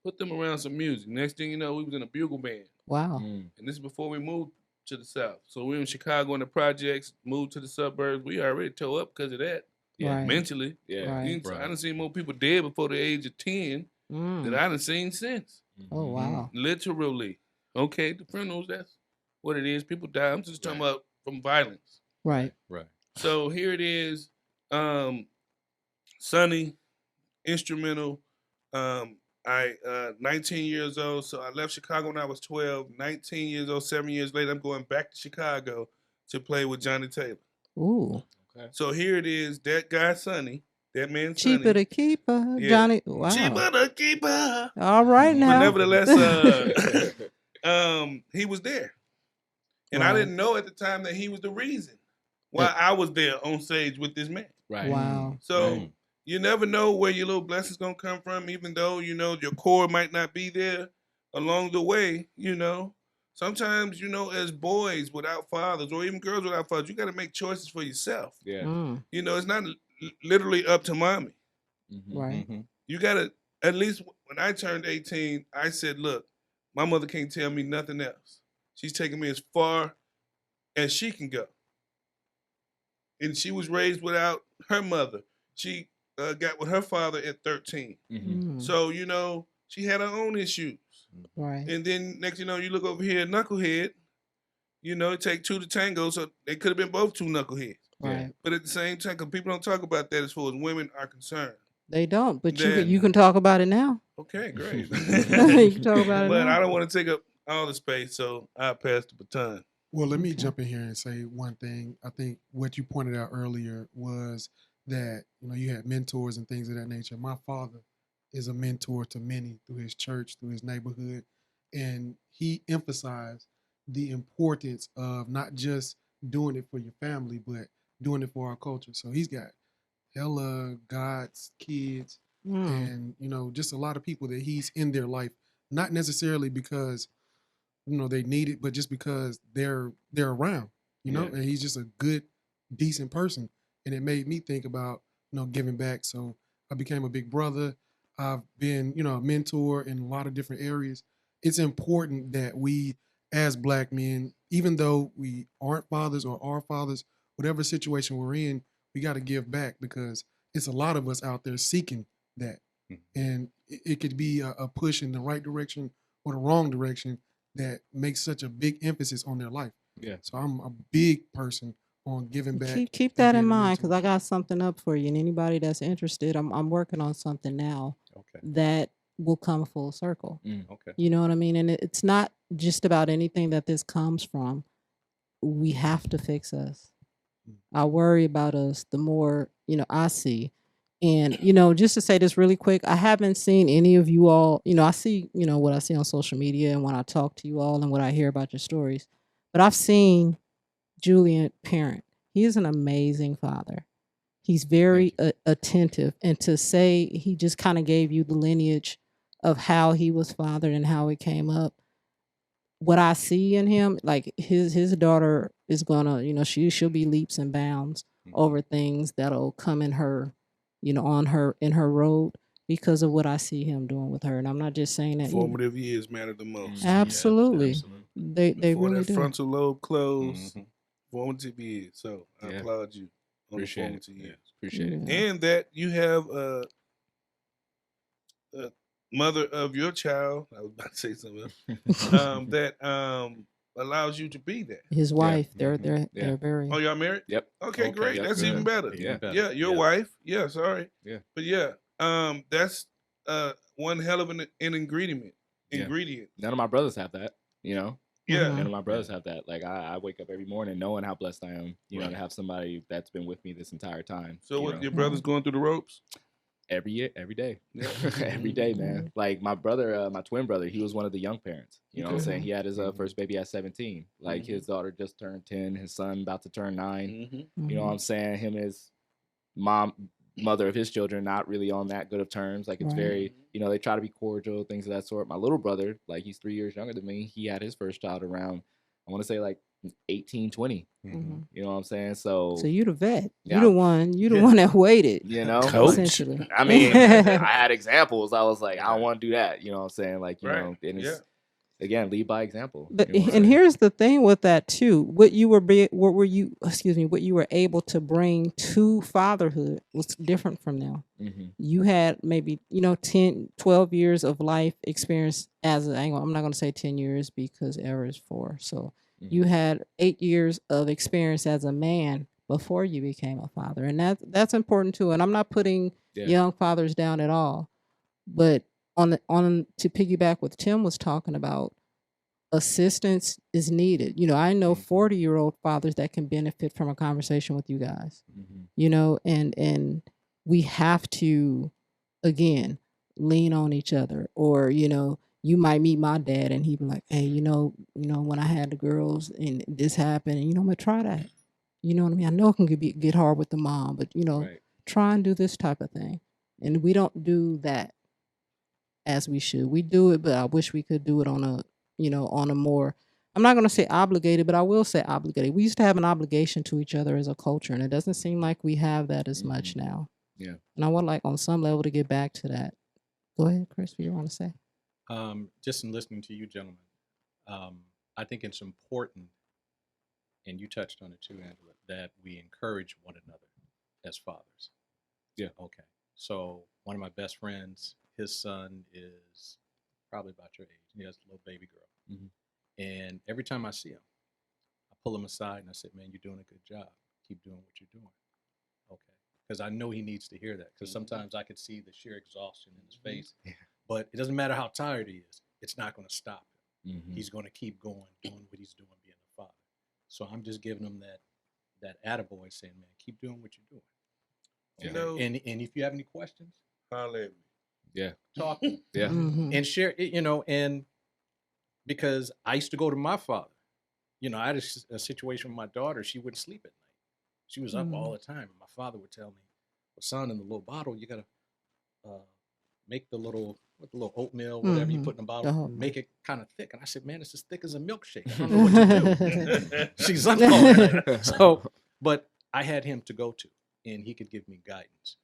Speaker 3: put them around some music. Next thing you know, we was in a bugle band.
Speaker 1: Wow.
Speaker 6: Mm.
Speaker 3: And this is before we moved to the South. So we were in Chicago in the projects, moved to the suburbs. We already tore up because of that,
Speaker 6: Yeah.
Speaker 1: Right.
Speaker 3: mentally.
Speaker 6: Yeah.
Speaker 1: Right.
Speaker 3: I done seen more people dead before the age of 10 that
Speaker 1: Mm.
Speaker 3: I done seen since.
Speaker 1: Oh, wow.
Speaker 3: Literally. Okay, the funerals, that's what it is. People die. I'm just talking about from violence.
Speaker 1: Right.
Speaker 2: Right.
Speaker 3: So here it is. Sonny, instrumental. 19 years old. So I left Chicago when I was 12. 19 years old, 7 years later, I'm going back to Chicago to play with Johnny Taylor.
Speaker 1: Ooh.
Speaker 3: So here it is. That guy, Sonny, that man, Sonny.
Speaker 1: Cheaper to keep her,
Speaker 3: Yeah.
Speaker 1: Johnny. Wow.
Speaker 3: Cheaper to keep her.
Speaker 1: All right
Speaker 3: But
Speaker 1: now.
Speaker 3: nevertheless, he was there. And I
Speaker 1: Right.
Speaker 3: didn't know at the time that he was the reason why I was there on stage with this man.
Speaker 6: Right.
Speaker 1: Wow.
Speaker 3: So you never know where your little blessings gonna come from, even though, you know, your core might not be there along the way, you know. Sometimes, you know, as boys without fathers or even girls without fathers, you gotta make choices for yourself.
Speaker 6: Yeah.
Speaker 1: Mm.
Speaker 3: You know, it's not literally up to mommy.
Speaker 6: Mhm.
Speaker 1: Right.
Speaker 3: You gotta, at least when I turned 18, I said, look, my mother can't tell me nothing else. She's taking me as far as she can go. And she was raised without her mother. She got with her father at 13.
Speaker 6: Mhm.
Speaker 1: Mm.
Speaker 3: So, you know, she had her own issues.
Speaker 1: Right.
Speaker 3: And then next you know, you look over here at Knucklehead, you know, it take two to tango, so they could have been both two knuckleheads.
Speaker 1: Right.
Speaker 3: But at the same time, because people don't talk about that as far as women are concerned.
Speaker 1: They don't, but
Speaker 3: Then-
Speaker 1: you can talk about it now.
Speaker 3: Okay, great.
Speaker 1: You can talk about it
Speaker 3: But
Speaker 1: now.
Speaker 3: I don't want to take up all the space, so I'll pass the baton.
Speaker 4: Well, let me
Speaker 1: Okay.
Speaker 4: jump in here and say one thing. I think what you pointed out earlier was that, you know, you had mentors and things of that nature. My father is a mentor to many through his church, through his neighborhood, and he emphasized the importance of not just doing it for your family, but doing it for our culture. So he's got hella God's kids
Speaker 1: Mm.
Speaker 4: and, you know, just a lot of people that he's in their life, not necessarily because, you know, they need it, but just because they're around, you know,
Speaker 6: Yeah.
Speaker 4: and he's just a good, decent person. And it made me think about, you know, giving back. So I became a big brother. I've been, a mentor in a lot of different areas. It's important that we, as Black men, even though we aren't fathers or are fathers, whatever situation we're in, we got to give back because it's a lot of us out there seeking that. And it could be a push in the right direction or the wrong direction that makes such a big emphasis on their life.
Speaker 6: Yeah.
Speaker 4: So I'm a big person on giving back.
Speaker 1: Keep that in mind because I got something up for you. And anybody that's interested, I'm working on something now
Speaker 2: Okay.
Speaker 1: that will come full circle.
Speaker 2: Okay.
Speaker 1: You know what I mean? And it's not just about anything that this comes from. We have to fix us. I worry about us the more, I see. And, just to say this really quick, I haven't seen any of you all, I see, what I see on social media and when I talk to you all and what I hear about your stories. But I've seen Julian parent. He is an amazing father. He's very attentive. And to say he just kind of gave you the lineage of how he was fathered and how it came up. What I see in him, like his daughter is gonna, she'll be leaps and bounds over things that'll come in her, in her road because of what I see him doing with her. And I'm not just saying that.
Speaker 3: Formative years matter the most.
Speaker 1: Absolutely.
Speaker 2: Yes, absolutely.
Speaker 1: They
Speaker 3: Before
Speaker 1: really
Speaker 3: that
Speaker 1: do.
Speaker 3: frontal lobe closed, formative years. So I
Speaker 6: Yeah.
Speaker 3: applaud you on
Speaker 6: Appreciate
Speaker 3: the
Speaker 6: it.
Speaker 3: formative years.
Speaker 6: Appreciate it.
Speaker 1: Yeah.
Speaker 3: And that you have a mother of your child, I was about to say something else, that allows you to be that.
Speaker 1: His wife,
Speaker 6: Yeah.
Speaker 1: they're very.
Speaker 3: Oh, y'all married?
Speaker 6: Yep.
Speaker 3: Okay,
Speaker 2: Okay,
Speaker 3: great.
Speaker 6: yep,
Speaker 3: That's
Speaker 6: good.
Speaker 3: even better.
Speaker 6: Yeah.
Speaker 3: Yeah, your wife. Yeah, sorry.
Speaker 6: Yeah.
Speaker 3: But yeah, that's one hell of an ingredient.
Speaker 6: Yeah.
Speaker 3: Ingredient.
Speaker 6: None of my brothers have that,
Speaker 3: Yeah.
Speaker 1: Mhm.
Speaker 6: None of my brothers have that. Like I wake up every morning knowing how blessed I am, to have somebody that's been with me this entire time.
Speaker 3: So
Speaker 6: you
Speaker 3: what?
Speaker 6: know?
Speaker 3: Your brother's going through the ropes?
Speaker 6: Every day.
Speaker 3: Yeah.
Speaker 6: Every day, man. Like my brother, my twin brother, he was one of the young parents. You know what I'm
Speaker 1: Okay.
Speaker 6: saying? He had his first baby at 17. Like his daughter just turned 10, his son about to turn 9.
Speaker 3: Mm-hmm.
Speaker 6: You know what I'm saying? Him and his mother of his children not really on that good of terms. Like it's
Speaker 1: Right.
Speaker 6: very, they try to be cordial, things of that sort. My little brother, like he's 3 years younger than me, he had his first child around, I want to say like 18, 20.
Speaker 1: Mhm.
Speaker 6: You know what I'm saying? So
Speaker 1: So you the vet.
Speaker 6: Yeah.
Speaker 1: You the one that waited.
Speaker 3: Coach.
Speaker 1: Essentially.
Speaker 6: I mean, I had examples. I was like, I don't want to do that. You know what I'm saying? Like,
Speaker 3: Right.
Speaker 6: and it's,
Speaker 3: Yeah.
Speaker 6: again, lead by example.
Speaker 1: But
Speaker 6: You know what I'm
Speaker 1: and
Speaker 6: saying?
Speaker 1: here's the thing with that too. What you were able to bring to fatherhood was different from them.
Speaker 6: Mhm.
Speaker 1: You had maybe 10, 12 years of life experience as I'm not going to say 10 years because error is 4. So you had 8 years of experience as a man before you became a father, and that's important too. And I'm not putting
Speaker 6: Yeah.
Speaker 1: young fathers down at all, but on to piggyback what Tim was talking about, assistance is needed. I know 40-year-old fathers that can benefit from a conversation with you guys.
Speaker 6: Mhm.
Speaker 1: And we have to again lean on each other. Or you might meet my dad and he'd be like, hey, when I had the girls and this happened, and I'm gonna try that. You know what I mean? I know it can get hard with the mom, but
Speaker 6: Right.
Speaker 1: try and do this type of thing. And we don't do that as we should. We do it, but I wish we could do it on a more, I'm not going to say obligated, but I will say obligated. We used to have an obligation to each other as a culture, and it doesn't seem like we have that as much now.
Speaker 6: Yeah.
Speaker 1: And I would like on some level to get back to that. Go ahead, Chris, what you want to say?
Speaker 2: Just in listening to you gentlemen, I think it's important, and you touched on it too, Angela, that we encourage one another as fathers.
Speaker 6: Yeah.
Speaker 2: Okay. So one of my best friends, his son is probably about your age. He has a little baby girl.
Speaker 6: Mhm.
Speaker 2: And every time I see him, I pull him aside and I say, man, you're doing a good job. Keep doing what you're doing. Okay. Because I know he needs to hear that. Because sometimes I could see the sheer exhaustion in his face.
Speaker 6: Yeah.
Speaker 2: But it doesn't matter how tired he is. It's not going to stop him.
Speaker 6: Mhm.
Speaker 2: He's going to keep going, doing what he's doing, being a father. So I'm just giving him that attaboy saying, man, keep doing what you're doing.
Speaker 3: You
Speaker 2: Okay?
Speaker 3: know-
Speaker 2: And if you have any questions,
Speaker 3: Holla at me.
Speaker 6: Yeah.
Speaker 2: talk
Speaker 6: Yeah.
Speaker 1: Mhm.
Speaker 2: and share it, and because I used to go to my father. I had a situation with my daughter. She wouldn't sleep at night. She was up all the time. And my father would tell me, well, son, in the little bottle, you got to make the little oatmeal, whatever you put in the bottle, make it kind of thick. And I said, man, it's as thick as a milkshake. I don't know what to do. She's up all night. So, but I had him to go to, and he could give me guidance.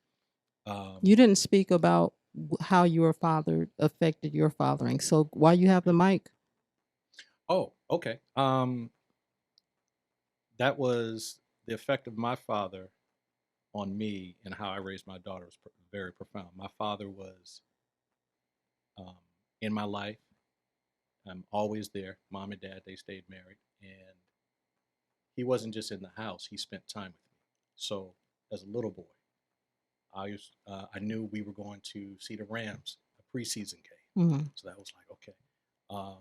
Speaker 1: You didn't speak about how your father affected your fathering. So while you have the mic,
Speaker 2: Oh, okay. That was the effect of my father on me and how I raised my daughter was very profound. My father was um, in my life. I'm always there. Mom and dad, they stayed married, and he wasn't just in the house. He spent time with me. So as a little boy, I knew we were going to see the Rams, a preseason game.
Speaker 1: Mhm.
Speaker 2: So that was like okay. Um,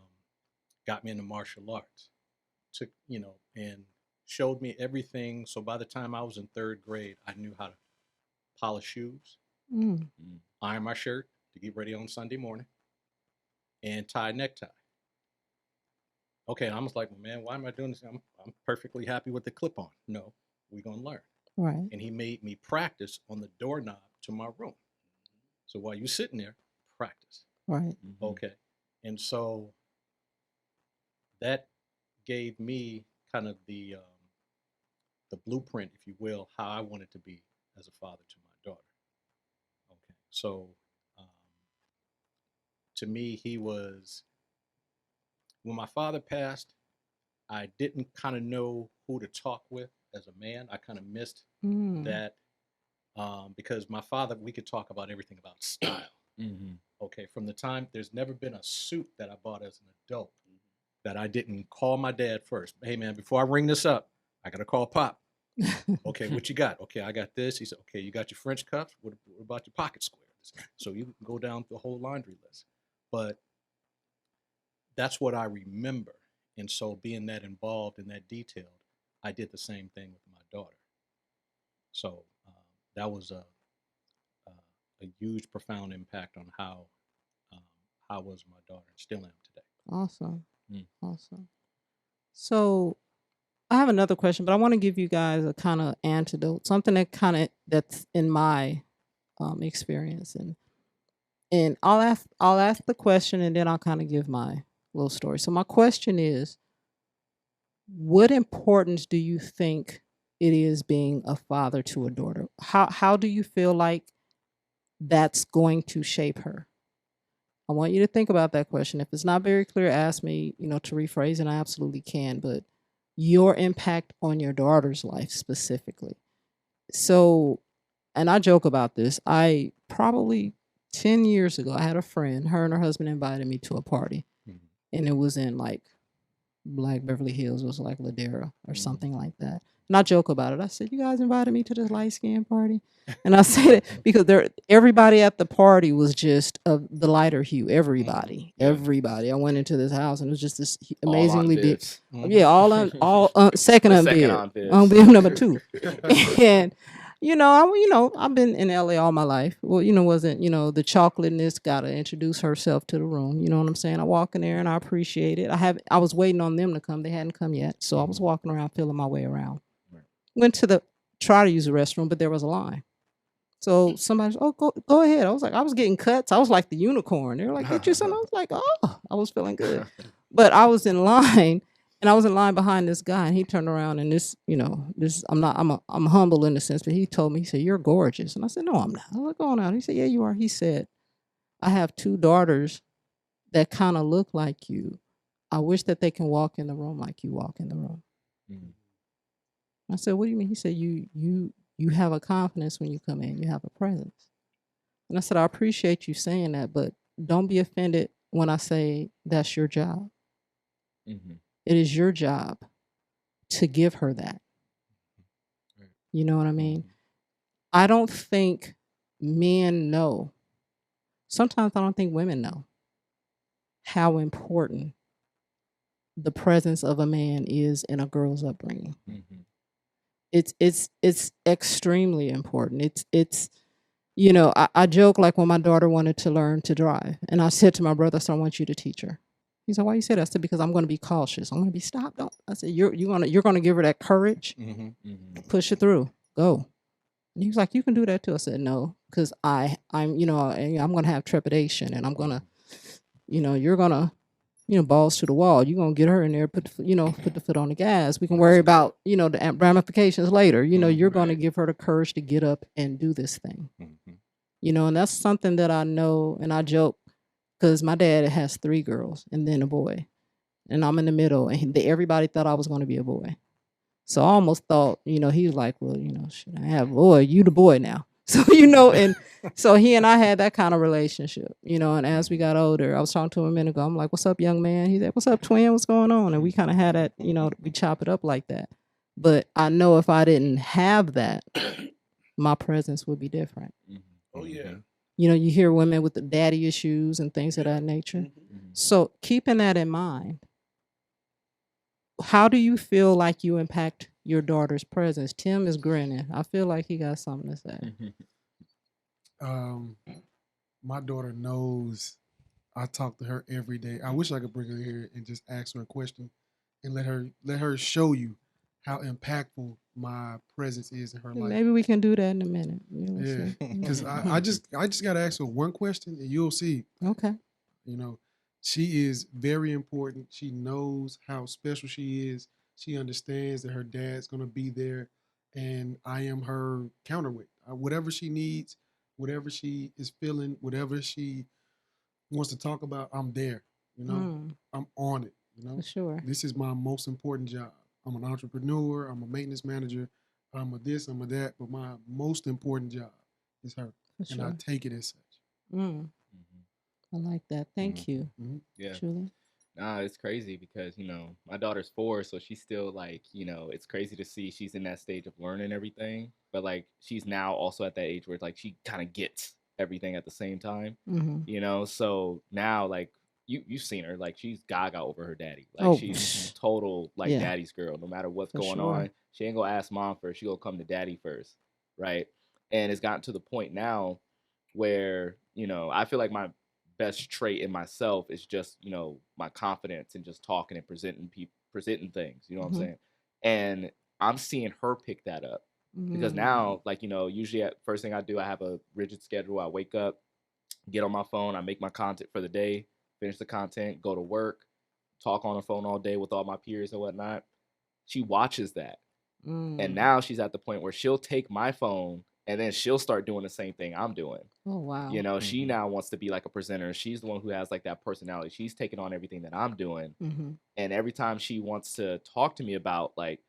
Speaker 2: got me into martial arts. Took and showed me everything. So by the time I was in third grade, I knew how to polish shoes,
Speaker 1: Mm.
Speaker 2: iron my shirt to get ready on Sunday morning, and tie a necktie. Okay, and I was like, well, man, why am I doing this? I'm perfectly happy with the clip on. No, we're gonna learn.
Speaker 1: Right.
Speaker 2: And he made me practice on the doorknob to my room. So while you're sitting there, practice.
Speaker 1: Right.
Speaker 2: Okay. And so that gave me kind of the blueprint, if you will, how I wanted to be as a father to my daughter. Okay. So um, to me, he was, when my father passed, I didn't kind of know who to talk with as a man. I kind of missed
Speaker 1: Mm.
Speaker 2: that because my father, we could talk about everything about style. Okay, from the time, there's never been a suit that I bought as an adult that I didn't call my dad first. Hey, man, before I ring this up, I got to call Pop. Okay, what you got? Okay, I got this. He said, okay, you got your French cuffs? What about your pocket squares? So you go down the whole laundry list. But that's what I remember. And so being that involved and that detailed, I did the same thing with my daughter. So that was a huge, profound impact on um, how I was my daughter and still am today.
Speaker 1: Awesome.
Speaker 6: Mm.
Speaker 1: Awesome. So I have another question, but I want to give you guys a kind of antidote, something that's in my experience, and I'll ask the question, and then I'll kind of give my little story. So my question is, what importance do you think it is being a father to a daughter? How do you feel like that's going to shape her? I want you to think about that question. If it's not very clear, ask me, to rephrase, and I absolutely can. But your impact on your daughter's life specifically. So, and I joke about this. I probably 10 years ago, I had a friend, her and her husband invited me to a party, and it was in like Black Beverly Hills, it was like Ladera or something like that. And I joke about it. I said, "You guys invited me to this light skin party," and I said it because everybody at the party was just of the lighter hue. Everybody. I went into this house and it was just this amazingly big. Yeah, all second
Speaker 6: The
Speaker 1: on
Speaker 6: second
Speaker 1: bid,
Speaker 6: on bid.
Speaker 1: on bid number 2, and I've been in LA all my life. Well, wasn't the chocolateness got to introduce herself to the room. You know what I'm saying? I walk in there and I appreciate it. I was waiting on them to come. They hadn't come yet, so I was walking around, feeling my way around. Went to try to use the restroom, but there was a line. So somebody said, "Oh, go ahead." I was getting cuts. I was like the unicorn. They were like, "Get you some." I was like, "Oh," I was feeling good. But I was in line, and I was in line behind this guy, and he turned around, and I'm humble in the sense, but he told me, he said, "You're gorgeous." And I said, "No, I'm not." I was going out. He said, "Yeah, you are." He said, "I have 2 daughters that kind of look like you. I wish that they can walk in the room like you walk in the room." I said, "What do you mean?" He said, you have a confidence when you come in. You have a presence." And I said, "I appreciate you saying that, but don't be offended when I say that's your job. It is your job to give her that." You know what I mean? I don't think men know. Sometimes I don't think women know how important the presence of a man is in a girl's upbringing. It's extremely important. It's I joke, like when my daughter wanted to learn to drive, and I said to my brother, "So I want you to teach her." He said, "Why you say that?" I said, "Because I'm going to be cautious. I'm going to be stopped." Don't. I said, you're going to give her that courage, push it through, go." And he was like, "You can do that too." I said, "No, because I'm going to have trepidation, and I'm going to, you're going to, balls to the wall. You're going to get her in there, put the foot on the gas. We can worry about, the ramifications later. You're going to give her the courage to get up and do this thing." You know, and that's something that I know, and I joke because my dad has 3 girls and then a boy, and I'm in the middle, and everybody thought I was going to be a boy. So I almost thought, you know, he was like, well, you know, should I have a boy? You the boy now. So, you know, and so he and I had that kind of relationship, you know, and as we got older, I was talking to him a minute ago. I'm like, what's up, young man? He's like, what's up, twin? What's going on? And we kind of had that, you know, we chop it up like that. But I know if I didn't have that, my presence would be different.
Speaker 3: Oh yeah.
Speaker 1: You know, you hear women with the daddy issues and things of
Speaker 3: Yeah.
Speaker 1: that nature.
Speaker 3: Mhm.
Speaker 1: So keeping that in mind, how do you feel like you impact your daughter's presence? Tim is grinning. I feel like he got something to say.
Speaker 4: My daughter knows I talk to her every day. I wish I could bring her here and just ask her a question and let her show you how impactful my presence is in her life.
Speaker 1: Maybe we can do that in a minute. We'll
Speaker 4: Yeah,
Speaker 1: see.
Speaker 4: because I just gotta ask her one question and you'll see.
Speaker 1: Okay.
Speaker 4: You know, she is very important. She knows how special she is. She understands that her dad's gonna be there, and I am her counterweight. Whatever she needs, whatever she is feeling, whatever she wants to talk about, I'm there. You know, I'm on it. You know,
Speaker 1: For sure.
Speaker 4: this is my most important job. I'm an entrepreneur. I'm a maintenance manager. I'm a this. I'm a that. But my most important job is her,
Speaker 1: For
Speaker 4: and I
Speaker 1: sure.
Speaker 4: take it as such.
Speaker 1: I like that. Thank you,
Speaker 6: Yeah.
Speaker 1: Julian.
Speaker 6: Nah, it's crazy because, my daughter's 4, so she's still like, it's crazy to see she's in that stage of learning everything. But like she's now also at that age where it's like she kind of gets everything at the same time. So now like you've seen her, like she's gaga over her daddy. Like
Speaker 1: Oh,
Speaker 6: she's total like
Speaker 1: yeah.
Speaker 6: daddy's girl. No matter what's
Speaker 1: For
Speaker 6: going
Speaker 1: sure.
Speaker 6: on, she ain't gonna ask mom first. She gonna come to daddy first. Right. And it's gotten to the point now where, I feel like my best trait in myself is just, my confidence and just talking and presenting things, you know what I'm saying? And I'm seeing her pick that up because now, like, usually at first thing I do, I have a rigid schedule. I wake up, get on my phone, I make my content for the day, finish the content, go to work, talk on the phone all day with all my peers and whatnot. She watches that. And now she's at the point where she'll take my phone and then she'll start doing the same thing I'm doing.
Speaker 1: Oh, wow.
Speaker 6: She now wants to be like a presenter. She's the one who has like that personality. She's taking on everything that I'm doing. And every time she wants to talk to me about like,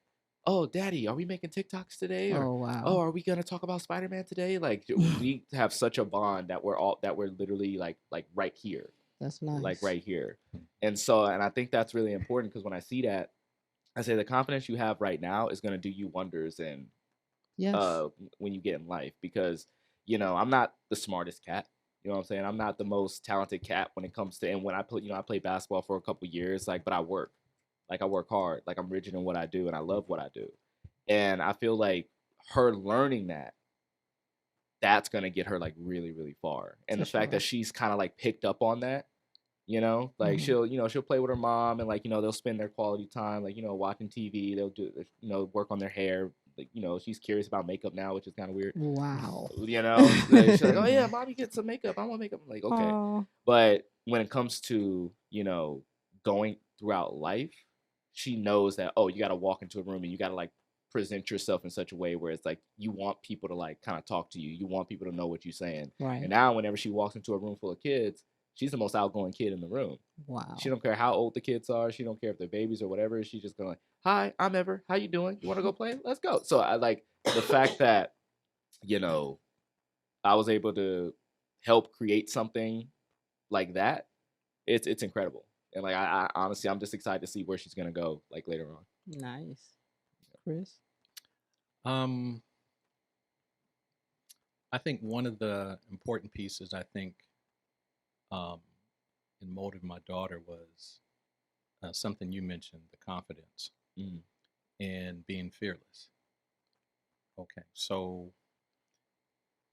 Speaker 6: oh, daddy, are we making TikToks today? Or,
Speaker 1: Oh, wow.
Speaker 6: oh, are we going to talk about Spider-Man today? Like we have such a bond that we're literally like right here.
Speaker 1: That's nice.
Speaker 6: Like right here. And I think that's really important because when I see that, I say the confidence you have right now is going to do you wonders and
Speaker 1: Yes.
Speaker 6: when you get in life because I'm not the smartest cat. You know what I'm saying? I'm not the most talented cat when it comes to, and when I play, I played basketball for a couple years, like, but I work hard, like I'm rigid in what I do and I love what I do. And I feel like her learning that's going to get her like really, really far. And
Speaker 1: For
Speaker 6: the fact
Speaker 1: sure.
Speaker 6: that she's kind of like picked up on that, like she'll play with her mom and like, they'll spend their quality time, like, watching TV, they'll do, work on their hair. Like, she's curious about makeup now, which is kind of weird.
Speaker 1: Wow.
Speaker 6: Like, she's like, oh yeah, mommy get some makeup. I want makeup. I'm like, okay.
Speaker 1: Aw.
Speaker 6: But when it comes to, going throughout life, she knows that, oh, you got to walk into a room and you got to like present yourself in such a way where it's like you want people to like kind of talk to you. You want people to know what you're saying.
Speaker 1: Right.
Speaker 6: And now whenever she walks into a room full of kids, she's the most outgoing kid in the room.
Speaker 1: Wow.
Speaker 6: She don't care how old the kids are. She don't care if they're babies or whatever. She's just going, hi, I'm Ever. How you doing? You want to go play? Let's go. So I like the fact that, I was able to help create something like that. It's incredible. And like I honestly, I'm just excited to see where she's gonna go like later on.
Speaker 1: Nice. Chris?
Speaker 2: I think one of the important pieces in molding my daughter was something you mentioned, the confidence and being fearless. Okay, so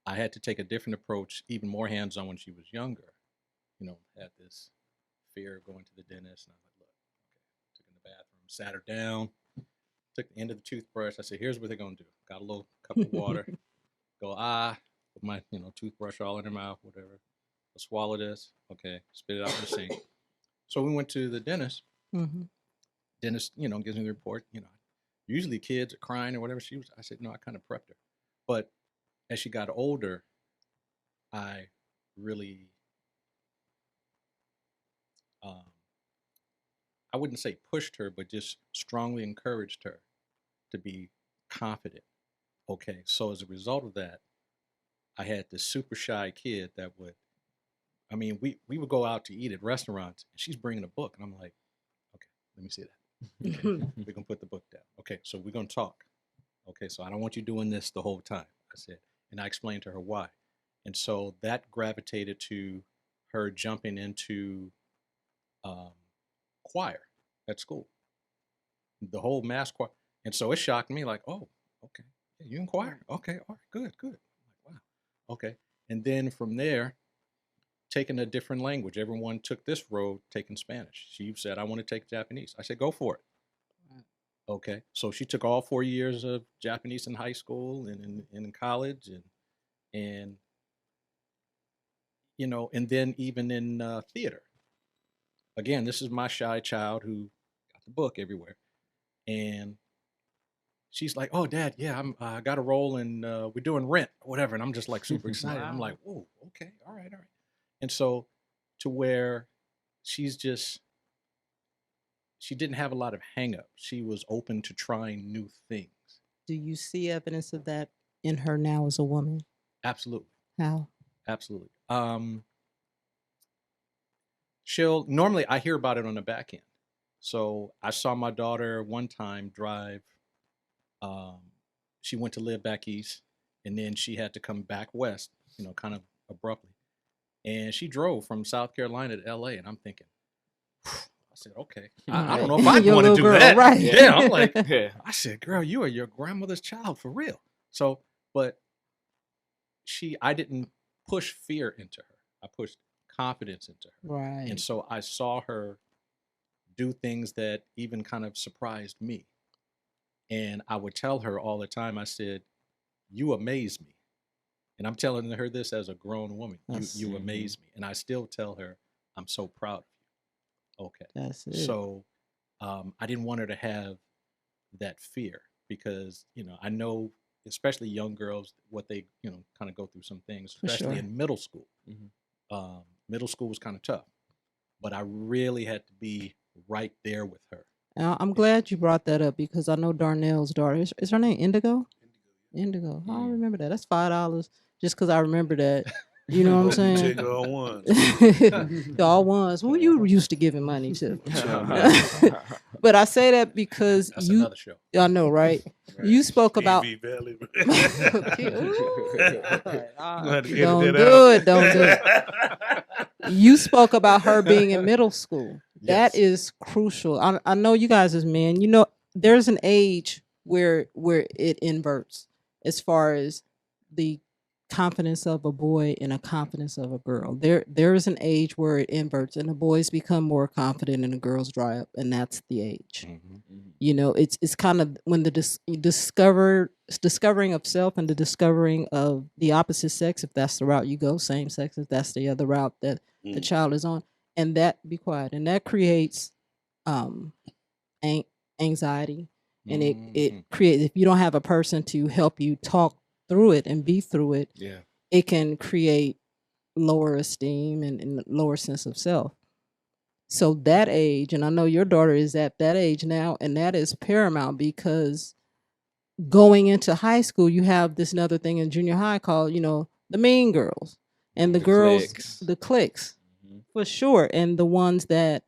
Speaker 2: I had to take a different approach, even more hands-on when she was younger. Had this fear of going to the dentist, and I was like, look, okay, took her in the bathroom, sat her down, took the end of the toothbrush. I said, here's what they're gonna do. Got a little cup of water, go put my toothbrush all in her mouth, whatever. I'll swallow this, okay, spit it out in the sink. So we went to the dentist. Dentist, gives me the report. Usually kids are crying or whatever. I said, no, I kind of prepped her. But as she got older, I really, um, I wouldn't say pushed her, but just strongly encouraged her to be confident. Okay, so as a result of that, I had this super shy kid that would, I mean, we would go out to eat at restaurants, and she's bringing a book, and I'm like, okay, let me see that. Okay, we're gonna put the book down. Okay, so we're gonna talk. Okay, so I don't want you doing this the whole time. I said, and I explained to her why, and so that gravitated to her jumping into um, choir at school, the whole mass choir, and so it shocked me. Like, oh, okay, yeah, you in choir? Okay, all right, good, good. I'm like, wow, okay, and then from there taking a different language. Everyone took this road, taking Spanish. She said, I want to take Japanese. I said, go for it. Okay. So she took all 4 years of Japanese in high school and in college and, you know, and then even in theater. Again, this is my shy child who got the book everywhere. And she's like, oh, Dad, yeah, I got a role in, we're doing Rent or whatever. And I'm just like super excited. I'm like, whoa, okay, all right, all right. And so to where she's just, she didn't have a lot of hangups. She was open to trying new things.
Speaker 1: Do you see evidence of that in her now as a woman?
Speaker 2: Absolutely.
Speaker 1: How?
Speaker 2: Absolutely. She'll normally I hear about it on the back end. So I saw my daughter one time drive. Um, she went to live back east, and then she had to come back west. You know, kind of abruptly, and she drove from South Carolina to L.A. And I'm thinking, I said, okay, I don't know if I'd
Speaker 1: Your
Speaker 2: want to
Speaker 1: little
Speaker 2: do
Speaker 1: girl,
Speaker 2: that.
Speaker 1: right.
Speaker 2: Yeah, I'm like,
Speaker 6: Yeah.
Speaker 2: I said, girl, you are your grandmother's child for real. So, but I didn't push fear into her. I pushed confidence into her.
Speaker 1: Right.
Speaker 2: And so I saw her do things that even kind of surprised me. And I would tell her all the time, I said, you amaze me. And I'm telling her this as a grown woman. You amaze me. And I still tell her, I'm so proud of you. Okay.
Speaker 1: That's it.
Speaker 2: So I didn't want her to have that fear because, you know, I know, especially young girls, what they, you know, kind of go through some things,
Speaker 1: For
Speaker 2: especially
Speaker 1: sure.
Speaker 2: in middle school. Middle school was kind of tough, but I really had to be right there with her.
Speaker 1: Now, I'm glad you brought that up because I know Darnell's daughter. Is her name Indigo? Indigo. I remember that. That's $5 just because I remember that. You know what I'm
Speaker 3: You
Speaker 1: saying?
Speaker 3: take all ones.
Speaker 1: All ones. Who you used to giving money to?
Speaker 3: Yeah.
Speaker 1: But I say that because
Speaker 2: That's
Speaker 1: you.
Speaker 2: another show.
Speaker 1: I know, right? You spoke about.
Speaker 3: PV Valley.
Speaker 1: Don't do it. Don't do it. You spoke about her being in middle school.
Speaker 2: Yes.
Speaker 1: That is crucial. I know you guys as men, you know, there's an age where it inverts as far as the confidence of a boy and a confidence of a girl. There is an age where it inverts and the boys become more confident and the girls dry up, and that's the age. You know, it's kind of when the discovering of self and the discovering of the opposite sex, if that's the route you go, same sex if that's the other route that the child is on, and that be quiet, and that creates anxiety, and it creates, if you don't have a person to help you talk through it and be through it, it can create lower esteem and lower sense of self. So that age, and I know your daughter is at that age now, and that is paramount because going into high school, you have this another thing in junior high called, you know, the mean girls and the girls,
Speaker 6: cliques.
Speaker 1: the cliques, for sure, and the ones that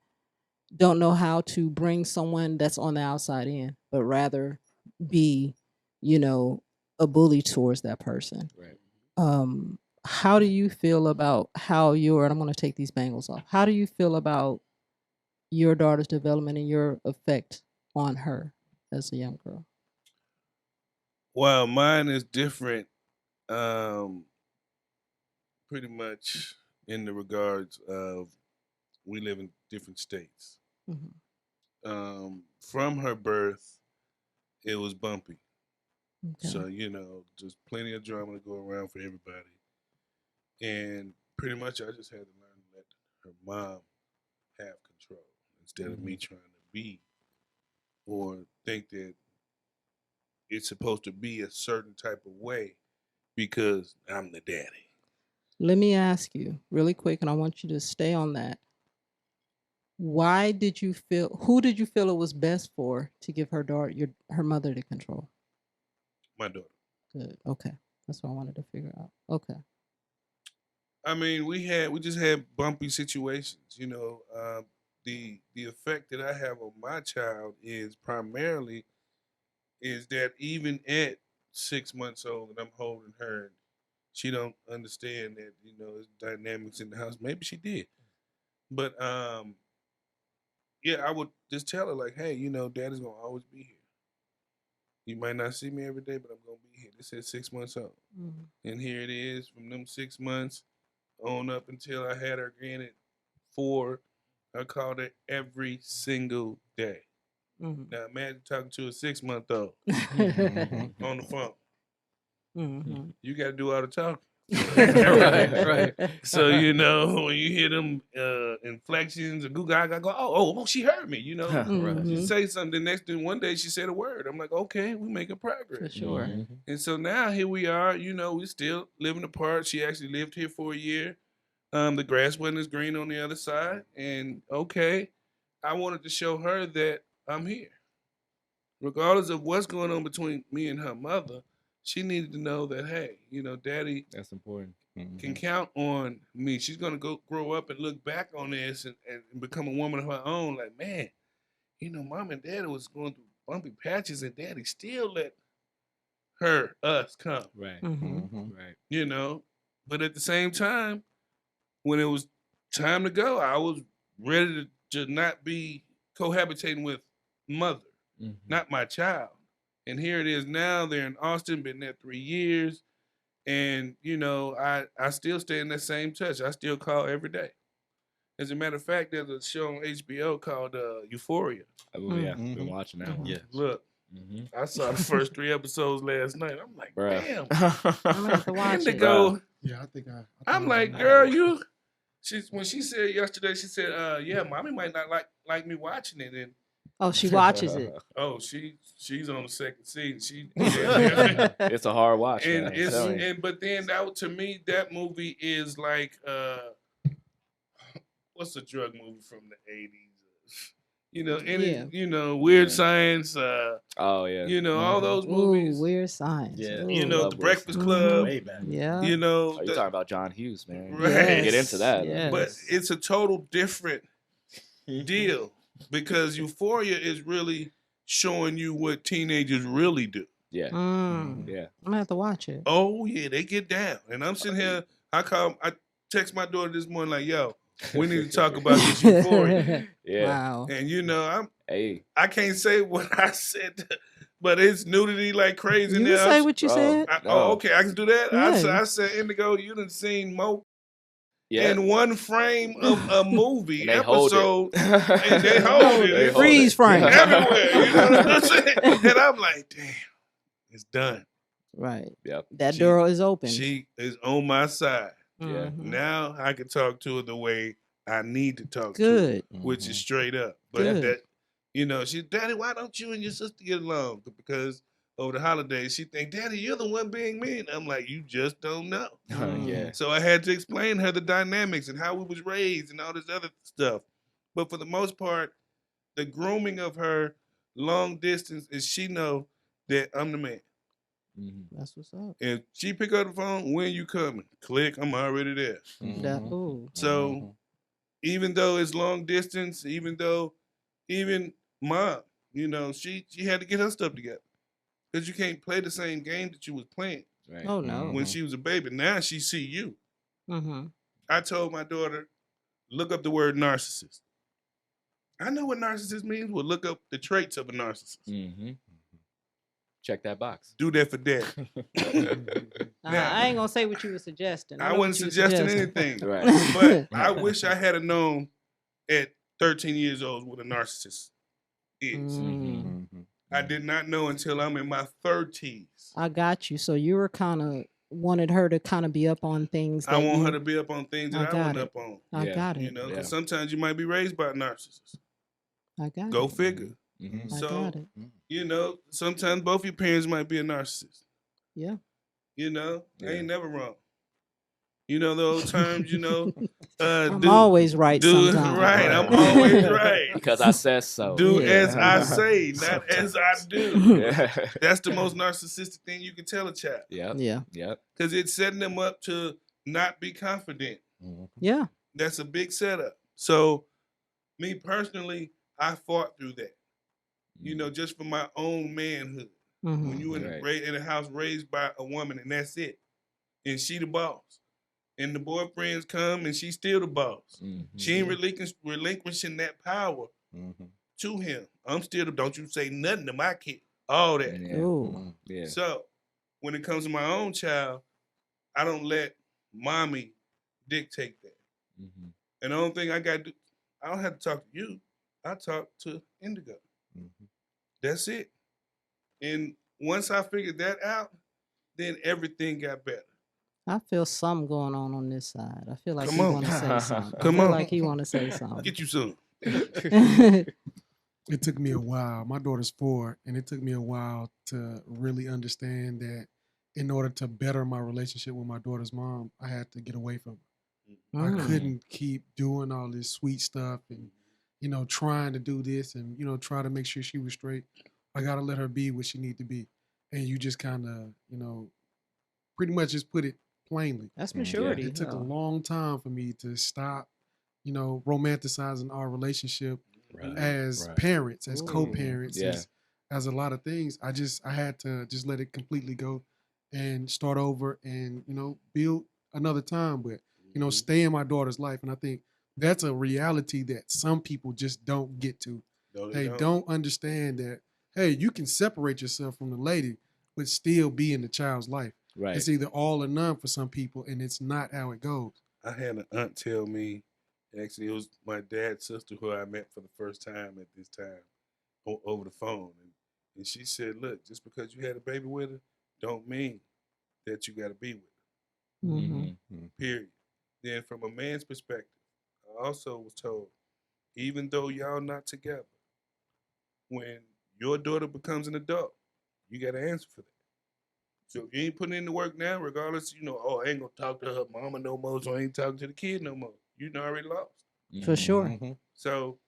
Speaker 1: don't know how to bring someone that's on the outside in, but rather be, you know, a bully towards that person.
Speaker 6: Right.
Speaker 1: How do you feel about how your, and I'm going to take these bangles off. How do you feel about your daughter's development and your effect on her as a young girl?
Speaker 3: Well, mine is different, pretty much in the regards of we live in different states. From her birth, it was bumpy.
Speaker 1: Okay.
Speaker 3: So, you know, just plenty of drama to go around for everybody. And pretty much I just had to learn to let her mom have control instead of me trying to be or think that it's supposed to be a certain type of way because I'm the daddy.
Speaker 1: Let me ask you really quick, and I want you to stay on that. Why did you feel? Who did you feel it was best for to give her daughter, her mother, to control?
Speaker 3: My daughter.
Speaker 1: Good. Okay, that's what I wanted to figure out. Okay.
Speaker 3: I mean, we just had bumpy situations. You know, the effect that I have on my child is primarily is that even at 6 months old, and I'm holding her, she don't understand that there's dynamics in the house. Maybe she did, but yeah, I would just tell her like, hey, Daddy's gonna always be here. You might not see me every day, but I'm gonna be here. This is 6 months old, and here it is from them 6 months on up until I had her again at 4. I called her every single day. Now imagine talking to a 6-month-old on the phone. You got to do all the talking.
Speaker 6: Right.
Speaker 3: So when you hear them inflections or Google, I go, oh, she heard me. She say something. The next thing, one day she said a word. I'm like, okay, we making progress.
Speaker 1: For sure.
Speaker 3: And so now here we are. We still living apart. She actually lived here for a year. The grass wasn't as green on the other side. And okay, I wanted to show her that I'm here. Regardless of what's going on between me and her mother, she needed to know that, hey, Daddy
Speaker 6: That's important.
Speaker 3: can count on me. She's going to grow up and look back on this and become a woman of her own. Like, man, Mom and Daddy was going through bumpy patches and Daddy still let us come.
Speaker 6: Right.
Speaker 3: Right. But at the same time, when it was time to go, I was ready to not be cohabitating with mother, not my child. And here it is now. They're in Austin, been there 3 years. And, I still stay in that same touch. I still call every day. As a matter of fact, there's a show on HBO called Euphoria.
Speaker 6: Oh, yeah. Been watching that one.
Speaker 2: Yeah.
Speaker 3: Look, I saw the first 3 episodes last night. I'm like,
Speaker 6: Bruh.
Speaker 3: damn.
Speaker 1: I'm gonna have to watch it.
Speaker 3: Indigo.
Speaker 4: Yeah, I think I
Speaker 3: I'm
Speaker 4: think
Speaker 3: like,
Speaker 4: I-
Speaker 3: girl, when she said yesterday, she said, yeah, Mommy might not like me watching it. And
Speaker 1: Oh, she watches it.
Speaker 3: oh, she's on the second season.
Speaker 6: It's a hard watch,
Speaker 3: and
Speaker 6: man.
Speaker 3: it's
Speaker 6: Telling you.
Speaker 3: and but then to me that movie is like what's a drug movie from the 80s? Weird
Speaker 6: Yeah.
Speaker 3: Science.
Speaker 6: Oh, yeah.
Speaker 3: All those movies.
Speaker 1: Ooh, Weird Science.
Speaker 2: Yeah.
Speaker 1: Ooh.
Speaker 6: Love
Speaker 3: The
Speaker 6: Weird
Speaker 3: Breakfast
Speaker 6: Science.
Speaker 3: Club.
Speaker 2: Way back.
Speaker 1: Yeah.
Speaker 6: Oh, you're
Speaker 3: the-
Speaker 6: talking about John Hughes, man.
Speaker 3: Right.
Speaker 6: You get into that.
Speaker 1: Yes.
Speaker 3: but it's a total different deal because Euphoria is really showing you what teenagers really do.
Speaker 6: Yeah.
Speaker 1: Yeah. I'm gonna have to watch it.
Speaker 3: Oh yeah, they get down. And I'm sitting here, I text my daughter this morning like, yo, we need to talk about this Euphoria.
Speaker 6: Yeah.
Speaker 1: Wow.
Speaker 3: And
Speaker 6: Hey.
Speaker 3: I can't say what I said, but it's nudity like crazy
Speaker 1: You
Speaker 3: now.
Speaker 1: can say what you
Speaker 6: Bro.
Speaker 1: said.
Speaker 3: Oh, okay, I can do that.
Speaker 1: Yeah.
Speaker 3: I said, Indigo, you done seen Mo
Speaker 6: Yeah.
Speaker 3: in one frame of a movie
Speaker 6: And they hold
Speaker 3: episode.
Speaker 6: it.
Speaker 3: And they hold it.
Speaker 6: They hold
Speaker 1: Freeze
Speaker 6: it.
Speaker 1: frame.
Speaker 3: Everywhere. You know what I'm saying? And I'm like, damn, it's done.
Speaker 1: Right.
Speaker 6: Yep.
Speaker 1: That
Speaker 3: She-
Speaker 1: door is open.
Speaker 3: She is on my side.
Speaker 6: Yeah.
Speaker 1: Mhm.
Speaker 3: Now I can talk to her the way I need to talk to her,
Speaker 1: Good.
Speaker 3: which is straight up. But
Speaker 1: Good.
Speaker 3: she's, Daddy, why don't you and your sister get along? Because over the holidays, she think, Daddy, you're the one being mean. I'm like, you just don't know.
Speaker 6: Yeah.
Speaker 3: So I had to explain her the dynamics and how we was raised and all this other stuff. But for the most part, the grooming of her long distance is she know that I'm the man.
Speaker 1: That's what's up.
Speaker 3: If she pick up the phone, when you coming? Click, I'm already there.
Speaker 1: That, ooh.
Speaker 3: So even though it's long distance, even Mom, she had to get her stuff together. Because you can't play the same game that you was playing
Speaker 6: Right.
Speaker 1: Oh no.
Speaker 3: when she was a baby. Now she see you.
Speaker 1: Mm-hmm.
Speaker 3: I told my daughter, look up the word narcissist. I know what narcissist means. Well, look up the traits of a narcissist.
Speaker 6: Check that box.
Speaker 3: Do that for Daddy. Now-
Speaker 1: I ain't gonna say what you were suggesting.
Speaker 3: I
Speaker 1: know
Speaker 3: wasn't
Speaker 1: what you were
Speaker 3: suggesting
Speaker 1: suggesting.
Speaker 3: anything.
Speaker 6: Right.
Speaker 3: But I wish I had known at 13 years old what a narcissist is.
Speaker 1: Mm.
Speaker 3: I did not know until I'm in my 30s.
Speaker 1: I got you. So you were kind of wanted her to kind of be up on things.
Speaker 3: I
Speaker 1: that
Speaker 3: want
Speaker 1: you-
Speaker 3: her to be up on things
Speaker 1: I
Speaker 3: that I
Speaker 1: got
Speaker 3: wasn't
Speaker 1: it.
Speaker 3: up on.
Speaker 1: I
Speaker 6: Yeah.
Speaker 1: got it.
Speaker 3: You know, because
Speaker 6: Yeah.
Speaker 3: sometimes you might be raised by a narcissist.
Speaker 1: I got
Speaker 3: Go
Speaker 1: it.
Speaker 3: figure.
Speaker 6: Mhm.
Speaker 1: I
Speaker 3: So,
Speaker 1: got it.
Speaker 3: sometimes both your parents might be a narcissist.
Speaker 1: Yeah.
Speaker 3: I
Speaker 6: Yeah.
Speaker 3: ain't never wrong. You know the old terms, you know.
Speaker 1: I'm always right
Speaker 3: do
Speaker 1: sometimes.
Speaker 3: right. I'm always right.
Speaker 6: Because I says so.
Speaker 3: Do
Speaker 1: Yeah.
Speaker 3: as I say, not as I do.
Speaker 6: Yeah.
Speaker 3: That's the most narcissistic thing you can tell a child.
Speaker 6: Yep.
Speaker 1: Yeah.
Speaker 6: Yep.
Speaker 3: Because it's setting them up to not be confident.
Speaker 1: Yeah.
Speaker 3: That's a big setup. So, me personally, I fought through that. You know, just for my own manhood.
Speaker 1: Mhm.
Speaker 3: When you
Speaker 6: Right.
Speaker 3: in a house raised by a woman and that's it, and she the boss, and the boyfriends come and she still the boss. She ain't relinquishing that power to him. I'm still the, don't you say nothing to my kid. All that.
Speaker 6: Yeah.
Speaker 1: Ooh.
Speaker 6: Yeah.
Speaker 3: So when it comes to my own child, I don't let mommy dictate that. And the only thing I got to do, I don't have to talk to you. I talk to Indigo. That's it. And once I figured that out, then everything got better.
Speaker 1: I feel something going on this side. I feel like
Speaker 3: Come
Speaker 1: he
Speaker 3: on.
Speaker 1: want to say something.
Speaker 3: Come
Speaker 1: I feel
Speaker 3: on.
Speaker 1: like he want to say something.
Speaker 3: Get you some.
Speaker 4: It took me a while. My daughter's 4, and it took me a while to really understand that in order to better my relationship with my daughter's mom, I had to get away from her. I couldn't keep doing all this sweet stuff and, you know, trying to do this and, you know, try to make sure she was straight. I got to let her be what she need to be. And you just kind of, you know, pretty much just put it plainly.
Speaker 1: That's maturity.
Speaker 4: It took a
Speaker 1: though.
Speaker 4: long time for me to stop, you know, romanticizing our relationship as parents, as co-parents,
Speaker 6: Yeah.
Speaker 4: as a lot of things. I had to just let it completely go and start over and, you know, build another time, but, you know, stay in my daughter's life. And I think that's a reality that some people just don't get to.
Speaker 3: No,
Speaker 4: They don't understand that, hey, you can separate yourself from the lady, but still be in the child's life.
Speaker 6: Right.
Speaker 4: It's either all or none for some people, and it's not how it goes.
Speaker 3: I had an aunt tell me, actually, it was my dad's sister who I met for the first time at this time over the phone. And she said, look, just because you had a baby with her, don't mean that you got to be with her.
Speaker 1: Mhm.
Speaker 3: Period. Then from a man's perspective, I also was told, even though y'all not together, when your daughter becomes an adult, you got to answer for that. So if you ain't putting in the work now, regardless, you know, oh, I ain't gonna talk to her mama no more, so I ain't talking to the kid no more. You done already lost.
Speaker 1: For sure.
Speaker 3: So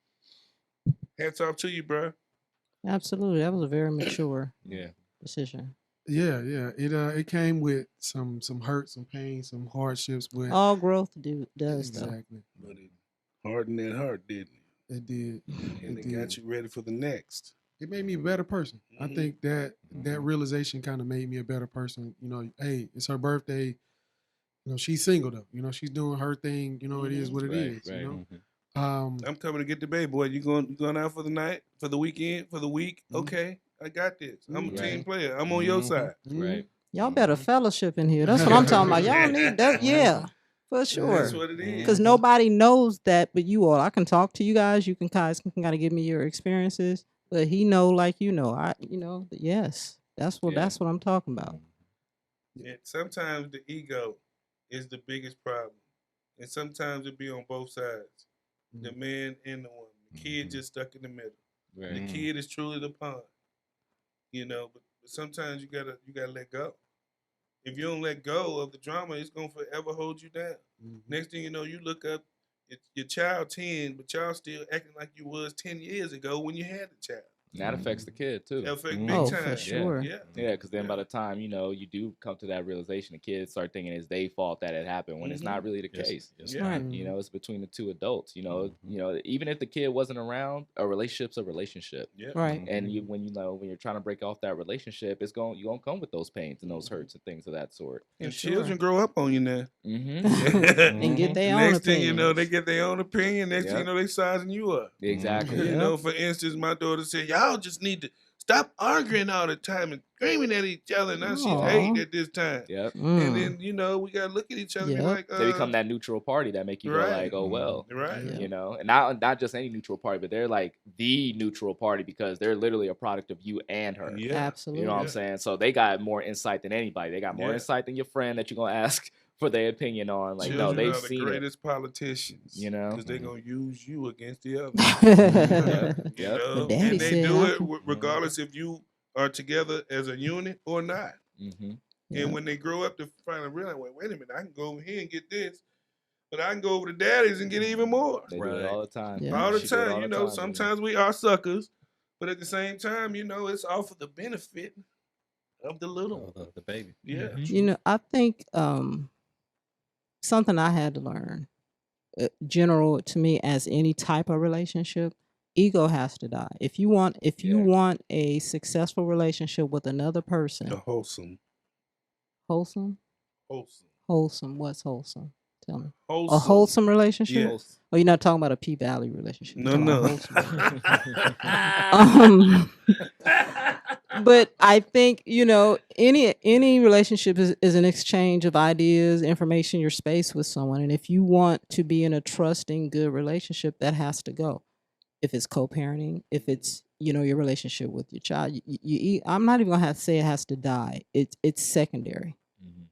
Speaker 3: hats off to you, bro.
Speaker 1: Absolutely. That was a very mature
Speaker 6: Yeah.
Speaker 1: decision.
Speaker 4: Yeah. It came with some hurt, some pain, some hardships, but
Speaker 1: All growth does though.
Speaker 4: exactly.
Speaker 3: But it hardened that heart, didn't it?
Speaker 4: It did.
Speaker 3: And
Speaker 4: It
Speaker 3: it got
Speaker 4: did.
Speaker 3: you ready for the next.
Speaker 4: It made me a better person. I think that realization kind of made me a better person. You know, hey, it's her birthday. You know, she's single though. You know, she's doing her thing. You know, it is what it is.
Speaker 6: Right.
Speaker 4: You know,
Speaker 3: I'm coming to get the baby, boy. You going out for the night, for the weekend, for the week? Okay, I got this. I'm a team player. I'm on your side.
Speaker 6: Right.
Speaker 1: Y'all better fellowship in here. That's what I'm talking about. Y'all need that. Yeah, for sure.
Speaker 3: That's what it is.
Speaker 1: Because nobody knows that but you all. I can talk to you guys. You can guys can kind of give me your experiences. But he know like you know. Yes. That's what I'm talking about.
Speaker 3: And sometimes the ego is the biggest problem. And sometimes it be on both sides. The man and the woman. The kid just stuck in the middle.
Speaker 6: Right.
Speaker 3: The kid is truly the pawn. You know, but sometimes you gotta let go. If you don't let go of the drama, it's gonna forever hold you down. Next thing you know, you look up your child 10, but y'all still acting like you was 10 years ago when you had the child.
Speaker 6: And that affects the kid too.
Speaker 3: That affect big
Speaker 1: Oh,
Speaker 3: time.
Speaker 1: for sure.
Speaker 3: Yeah.
Speaker 6: Yeah, because then by the time, you know, you do come to that realization, the kids start thinking it's their fault that it happened when it's not really the case.
Speaker 3: Yeah.
Speaker 1: Right.
Speaker 6: You know, it's between the two adults. You know, even if the kid wasn't around, a relationship's a relationship.
Speaker 3: Yeah.
Speaker 1: Right.
Speaker 6: And when you're trying to break off that relationship, you're gonna come with those pains and those hurts and things of that sort.
Speaker 3: And
Speaker 1: sure.
Speaker 3: children grow up on you now.
Speaker 1: And get their own
Speaker 3: Next thing you know,
Speaker 1: opinions.
Speaker 3: they get their own opinion. Next thing you know, they sizing you up.
Speaker 6: Exactly.
Speaker 3: You
Speaker 1: Yep.
Speaker 3: know, for instance, my daughter said, y'all just need to stop arguing all the time and screaming at each other. Now she's
Speaker 1: Aw.
Speaker 3: hating at this time.
Speaker 6: Yep.
Speaker 3: And then, you know, we got to look at each other and be
Speaker 1: Yep.
Speaker 3: like,
Speaker 6: They become that neutral party that make you go
Speaker 3: Right.
Speaker 6: like, oh well.
Speaker 3: Right.
Speaker 1: Yeah.
Speaker 6: You know, and not just any neutral party, but they're like the neutral party because they're literally a product of you and her.
Speaker 3: Yeah.
Speaker 1: Absolutely.
Speaker 6: You know what I'm saying? So they got more insight than anybody. They got more
Speaker 3: Yeah.
Speaker 6: insight than your friend that you're gonna ask for their opinion on. Like, no,
Speaker 3: Children
Speaker 6: they've
Speaker 3: are the
Speaker 6: seen it.
Speaker 3: greatest politicians.
Speaker 6: You know?
Speaker 3: Because they're going to use you against the other.
Speaker 6: Yep.
Speaker 3: You
Speaker 6: Yep.
Speaker 3: know?
Speaker 1: But daddy
Speaker 3: And they
Speaker 1: said
Speaker 3: do
Speaker 1: I
Speaker 3: it
Speaker 1: can-
Speaker 3: regardless if you are together as a unit or not.
Speaker 6: Mm-hmm.
Speaker 1: Yeah.
Speaker 3: And when they grow up, to finally realize, wait a minute, I can go over here and get this, but I can go over to daddy's and get even more.
Speaker 6: They do it all the time.
Speaker 1: Yeah.
Speaker 3: All the
Speaker 6: She do it
Speaker 3: time,
Speaker 6: all
Speaker 3: you
Speaker 6: the
Speaker 3: know.
Speaker 6: time,
Speaker 3: Sometimes we are suckers, but at the same time, you know, it's all for the benefit of the little one.
Speaker 2: The baby.
Speaker 3: Yeah.
Speaker 1: You know, I think something I had to learn, general to me, as any type of relationship, ego has to die. If you want a successful relationship with another person,
Speaker 3: Wholesome.
Speaker 1: wholesome, what's wholesome? Tell me.
Speaker 3: Wholesome.
Speaker 1: A wholesome relationship?
Speaker 3: Yes.
Speaker 1: Oh, you're not talking about a P Valley relationship. You're
Speaker 3: No,
Speaker 1: talking about
Speaker 3: no.
Speaker 1: wholesome. But I think, you know, any relationship is an exchange of ideas, information, your space with someone. And if you want to be in a trusting, good relationship, that has to go. If it's co-parenting, if it's, you know, your relationship with your child, I'm not even gonna have to say it has to die. It's secondary.
Speaker 6: Mhm.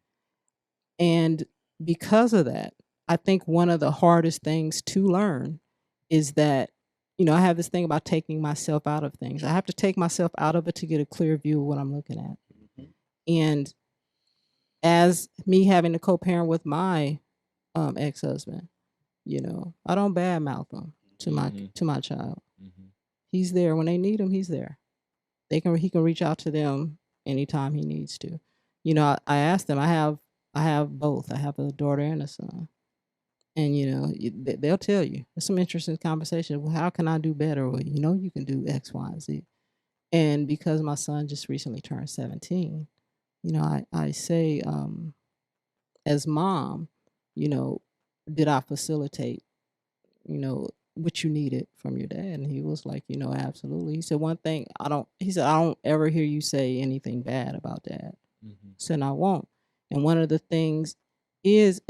Speaker 1: And because of that, I think one of the hardest things to learn is that, you know, I have this thing about taking myself out of things. I have to take myself out of it to get a clear view of what I'm looking at. And as me having to co-parent with my ex-husband, you know, I don't badmouth him to my child.
Speaker 6: Mhm.
Speaker 1: He's there when they need him. He's there. He can reach out to them anytime he needs to. You know, I asked them. I have both. I have a daughter and a son. And, you know, they'll tell you. There's some interesting conversation. Well, how can I do better? Well, you know, you can do X, Y, and Z. And because my son just recently turned 17, you know, I say, as mom, you know, did I facilitate, you know, what you needed from your dad? And he was like, you know, absolutely. He said, one thing, I don't ever hear you say anything bad about dad.
Speaker 6: Mhm.
Speaker 1: Said, I won't. And one of the things is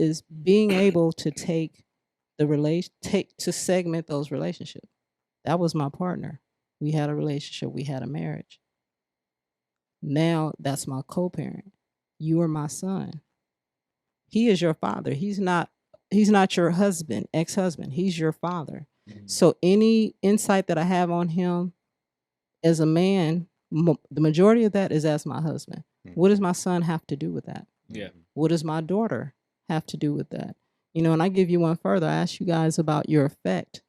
Speaker 1: being able to to segment those relationships. That was my partner. We had a relationship, we had a marriage. Now that's my co-parent. You are my son. He is your father. He's not your husband, ex-husband. He's your father.
Speaker 6: Mhm.
Speaker 1: So any insight that I have on him as a man, the majority of that is as my husband. What does my son have to do with that?
Speaker 6: Yeah.
Speaker 1: What does my daughter have to do with that? You know, and I give you one further. I asked you guys about your effect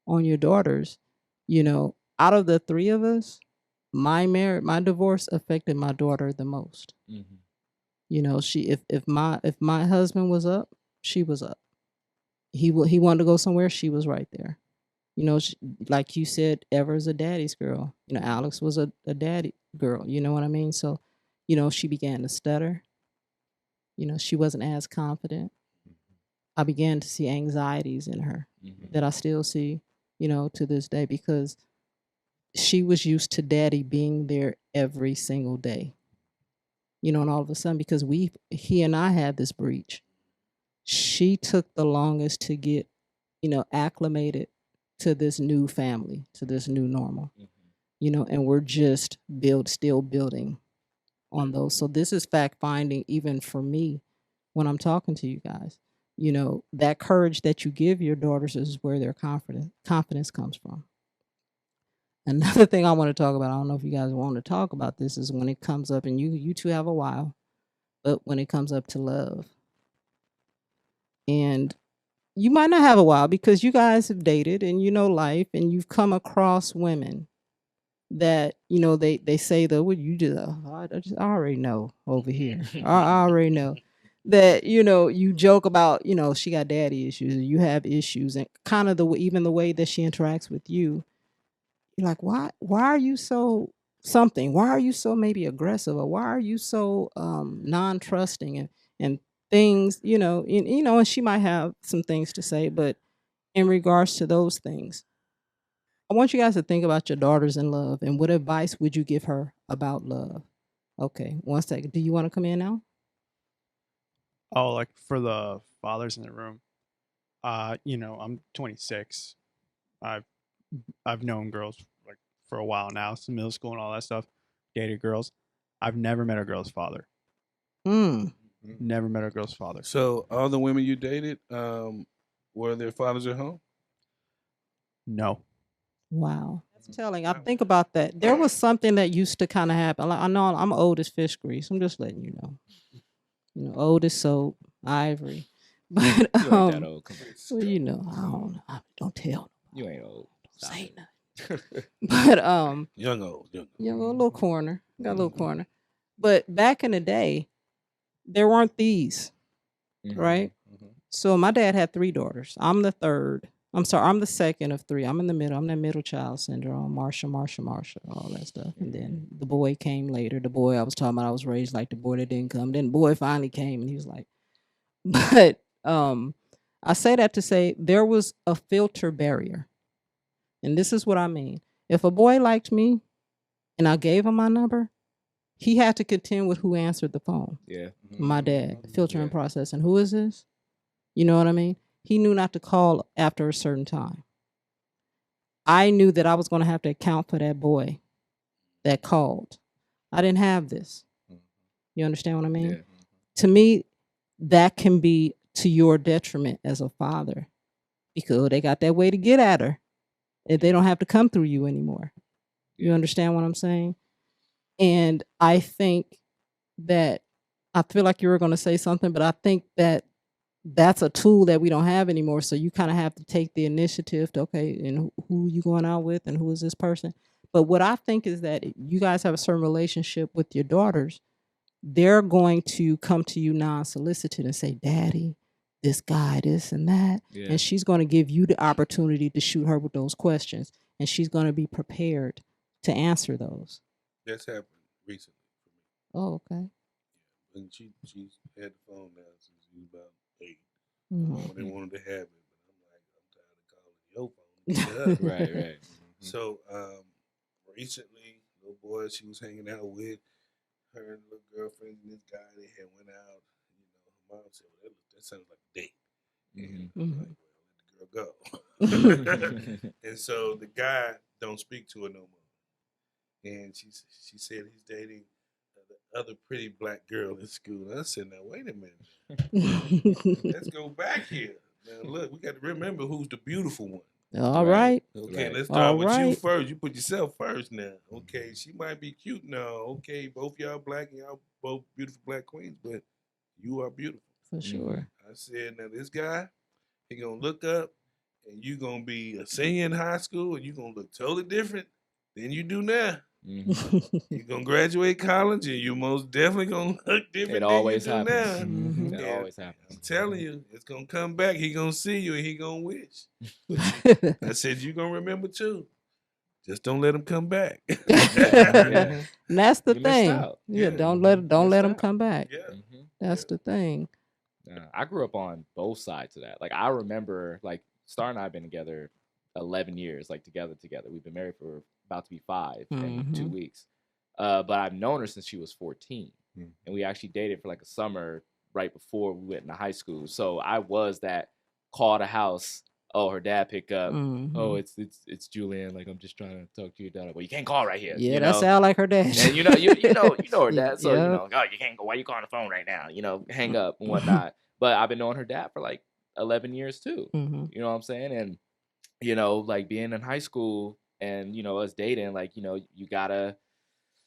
Speaker 1: on your daughters. You know, out of the three of us, my divorce affected my daughter the most.
Speaker 6: Mhm.
Speaker 1: You know, if my husband was up, she was up. He wanted to go somewhere, she was right there. You know, like you said, Ever's a daddy's girl. You know, Alex was a daddy girl. You know what I mean? So, you know, she began to stutter. You know, she wasn't as confident. I began to see anxieties in her
Speaker 6: Mhm.
Speaker 1: that I still see, you know, to this day, because she was used to daddy being there every single day. You know, and all of a sudden, because he and I had this breach, she took the longest to get, you know, acclimated to this new family, to this new normal.
Speaker 6: Mhm.
Speaker 1: You know, and we're just still building on those. So this is fact finding even for me when I'm talking to you guys. You know, that courage that you give your daughters is where their confidence comes from. Another thing I want to talk about, I don't know if you guys want to talk about this, is when it comes up, and you two have a while, but when it comes up to love. And you might not have a while because you guys have dated and you know life, and you've come across women that, you know, they say that, well, you just, I already know over here. I already know that, you know, you joke about, you know, she got daddy issues, you have issues, and kind of even the way that she interacts with you. You're like, why are you so something? Why are you so maybe aggressive, or why are you so non-trusting and things, you know, and she might have some things to say, but in regards to those things, I want you guys to think about your daughters in love, and what advice would you give her about love? Okay, one second. Do you want to come in now?
Speaker 5: Oh, like for the fathers in the room, you know, I'm 26. I've I've known girls like for a while now, since middle school and all that stuff. Dated girls. I've never met a girl's father.
Speaker 1: Mm.
Speaker 5: Never met a girl's father.
Speaker 3: So all the women you dated, were their fathers at home?
Speaker 5: No.
Speaker 1: Wow. That's telling. I think about that. There was something that used to kind of happen. Like, I know I'm old as fish grease. I'm just letting you know. You know, old as soap, ivory. But
Speaker 6: You ain't that old. Come on.
Speaker 1: well, you know, I don't know. Don't tell.
Speaker 6: You ain't old.
Speaker 1: Don't
Speaker 6: Stop
Speaker 1: say
Speaker 6: it.
Speaker 1: nothing. But
Speaker 3: young old.
Speaker 1: you know, a little corner. Got a little corner. But back in the day, there weren't these, right? So my dad had 3 daughters. I'm the third. I'm sorry, I'm the second of 3. I'm in the middle. I'm the middle child syndrome, Marsha, all that stuff. And then the boy came later. The boy I was talking about, I was raised like the boy that didn't come. Then the boy finally came and he was like, but I say that to say there was a filter barrier. And this is what I mean. If a boy liked me and I gave him my number, he had to contend with who answered the phone.
Speaker 6: Yeah.
Speaker 1: My dad, filtering process. And who is this? You know what I mean? He knew not to call after a certain time. I knew that I was going to have to account for that boy that called. I didn't have this. You understand what I mean?
Speaker 6: Yeah.
Speaker 1: To me, that can be to your detriment as a father because they got that way to get at her. If they don't have to come through you anymore. You understand what I'm saying? And I think that I feel like you were going to say something, but I think that that's a tool that we don't have anymore. So you kind of have to take the initiative to, okay, and who you going out with and who is this person? But what I think is that you guys have a certain relationship with your daughters. They're going to come to you non-solicited and say, Daddy, this guy, this and that.
Speaker 6: Yeah.
Speaker 1: And she's going to give you the opportunity to shoot her with those questions. And she's going to be prepared to answer those.
Speaker 3: That's happened recently for me.
Speaker 1: Oh, okay.
Speaker 3: And she's had the phone now since she was about 8.
Speaker 1: Mhm.
Speaker 3: They wanted to have it, but I'm like, I'm tired of calling your phone. Get up.
Speaker 6: Right.
Speaker 3: So recently, little boy she was hanging out with, her and little girlfriend and this guy, they had went out. You know, her mom said, well, that sounds like a date. And I'm like, well, let the girl go. And so the guy don't speak to her no more. And she said he's dating the other pretty black girl in school. And I said, now wait a minute. Let's go back here. Now look, we got to remember who's the beautiful one.
Speaker 1: All right.
Speaker 3: Okay,
Speaker 6: Right.
Speaker 3: let's start with you
Speaker 1: Right.
Speaker 3: first. You put yourself first now. Okay, she might be cute now. Okay, both y'all black and y'all both beautiful black queens, but you are beautiful.
Speaker 1: For sure.
Speaker 3: I said, now this guy, he gonna look up and you gonna be a senior in high school and you gonna look totally different than you do now. You're gonna graduate college and you most definitely gonna look different
Speaker 6: It always
Speaker 3: than you do
Speaker 6: happens.
Speaker 1: Mhm.
Speaker 3: now.
Speaker 6: It
Speaker 3: And
Speaker 6: always happens.
Speaker 3: I'm telling you, it's gonna come back. He gonna see you and he gonna wish. I said, you gonna remember too. Just don't let him come back.
Speaker 1: And that's the
Speaker 6: You missed
Speaker 1: thing.
Speaker 6: out.
Speaker 1: Yeah,
Speaker 3: Yeah.
Speaker 1: don't let
Speaker 6: Missed
Speaker 1: him
Speaker 6: out.
Speaker 1: come back.
Speaker 3: Yeah.
Speaker 1: That's the thing.
Speaker 6: I grew up on both sides of that. Like I remember, like Star and I have been together 11 years, like together. We've been married for about to be 5 in 2 weeks. But I've known her since she was 14, and we actually dated for like a summer right before we went into high school. So I was that call to house. Oh, her dad pick up. Oh, it's Julian. Like I'm just trying to talk to your dad. Well, you can't call right here.
Speaker 1: Yeah,
Speaker 6: you
Speaker 1: that
Speaker 6: know?
Speaker 1: sound like her dad.
Speaker 6: And you know her
Speaker 1: Yeah,
Speaker 6: dad. So you
Speaker 1: yeah.
Speaker 6: know, oh, you can't go. Why you calling the phone right now? You know, hang up and whatnot. But I've been knowing her dad for like 11 years too.
Speaker 1: Mhm.
Speaker 6: You know what I'm saying? And you know, like being in high school and you know us dating, like you know, you gotta.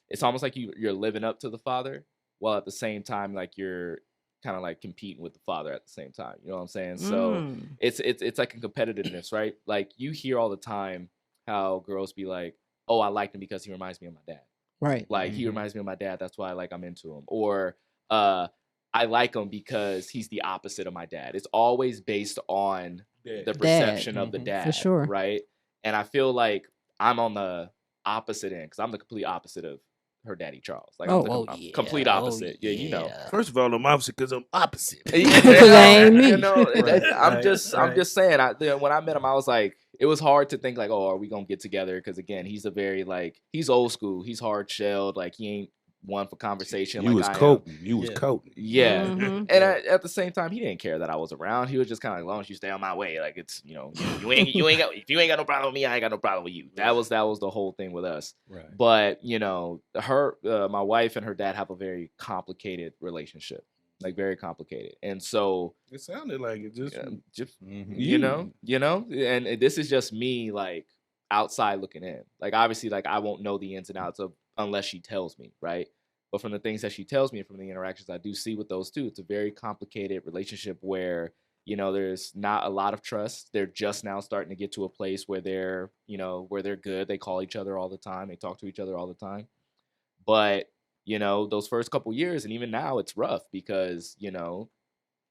Speaker 6: It's almost like you're living up to the father, while at the same time, like you're kind of like competing with the father at the same time. You know what I'm saying? So it's like a competitiveness, right? Like you hear all the time how girls be like, "Oh, I like him because he reminds me of my dad."
Speaker 1: Right.
Speaker 6: Like he reminds me of my dad. That's why I'm into him. Or I like him because he's the opposite of my dad. It's always based on the perception of the dad,
Speaker 1: For sure.
Speaker 6: right? And I feel like I'm on the opposite end because I'm the complete opposite of her daddy Charles. Like I'm the complete opposite. Yeah, you know.
Speaker 3: First of all, I'm opposite because I'm opposite.
Speaker 1: ain't me.
Speaker 6: You know,
Speaker 2: Right,
Speaker 6: I'm just saying. When I met him, I was like, it was hard to think like, oh, are we gonna get together? Because again, he's a very like he's old school. He's hard shelled. Like he ain't one for conversation.
Speaker 3: You
Speaker 6: like
Speaker 3: was
Speaker 6: I am.
Speaker 3: coating. You was
Speaker 2: Yeah.
Speaker 3: coating.
Speaker 6: Yeah.
Speaker 1: Mhm.
Speaker 6: And at the same time, he didn't care that I was around. He was just kind of like, as long as you stay on my way, like it's you ain't got if you ain't got no problem with me, I ain't got no problem with you. That was the whole thing with us.
Speaker 2: Right.
Speaker 6: But you know, my wife and her dad have a very complicated relationship, like very complicated, and so
Speaker 3: It sounded like it just.
Speaker 6: just
Speaker 2: Mhm.
Speaker 6: you know, and this is just me like outside looking in. Like obviously, like I won't know the ins and outs of unless she tells me, right? But from the things that she tells me and from the interactions I do see with those two, it's a very complicated relationship where, you know, there's not a lot of trust. They're just now starting to get to a place where they're, you know, where they're good. They call each other all the time. They talk to each other all the time. But, you know, those first couple years and even now it's rough because, you know,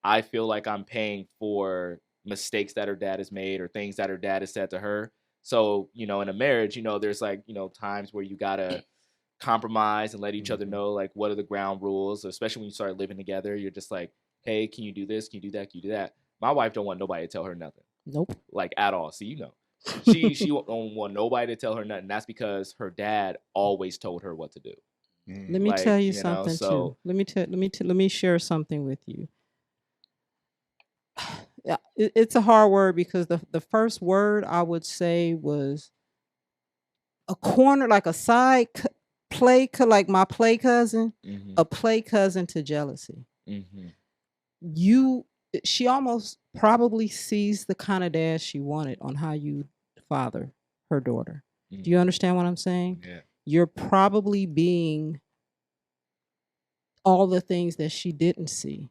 Speaker 6: I feel like I'm paying for mistakes that her dad has made or things that her dad has said to her. So, you know, in a marriage, you know, there's like, you know, times where you gotta compromise and let each other know like what are the ground rules, especially when you start living together. You're just like, hey, can you do this? Can you do that? Can you do that? My wife don't want nobody to tell her nothing.
Speaker 1: Nope.
Speaker 6: Like at all. So you know. She don't want nobody to tell her nothing. That's because her dad always told her what to do.
Speaker 1: Let me
Speaker 6: Like,
Speaker 1: tell you
Speaker 6: you know,
Speaker 1: something
Speaker 6: so
Speaker 1: too. Let me share something with you. Yeah, it's a hard word because the first word I would say was a corner, like a side like my play cousin,
Speaker 6: mhm,
Speaker 1: a play cousin to jealousy.
Speaker 6: mhm,
Speaker 1: You, she almost probably sees the kind of dad she wanted on how you father her daughter. Do you
Speaker 6: mhm.
Speaker 1: understand what I'm saying?
Speaker 6: Yeah.
Speaker 1: You're probably being all the things that she didn't see,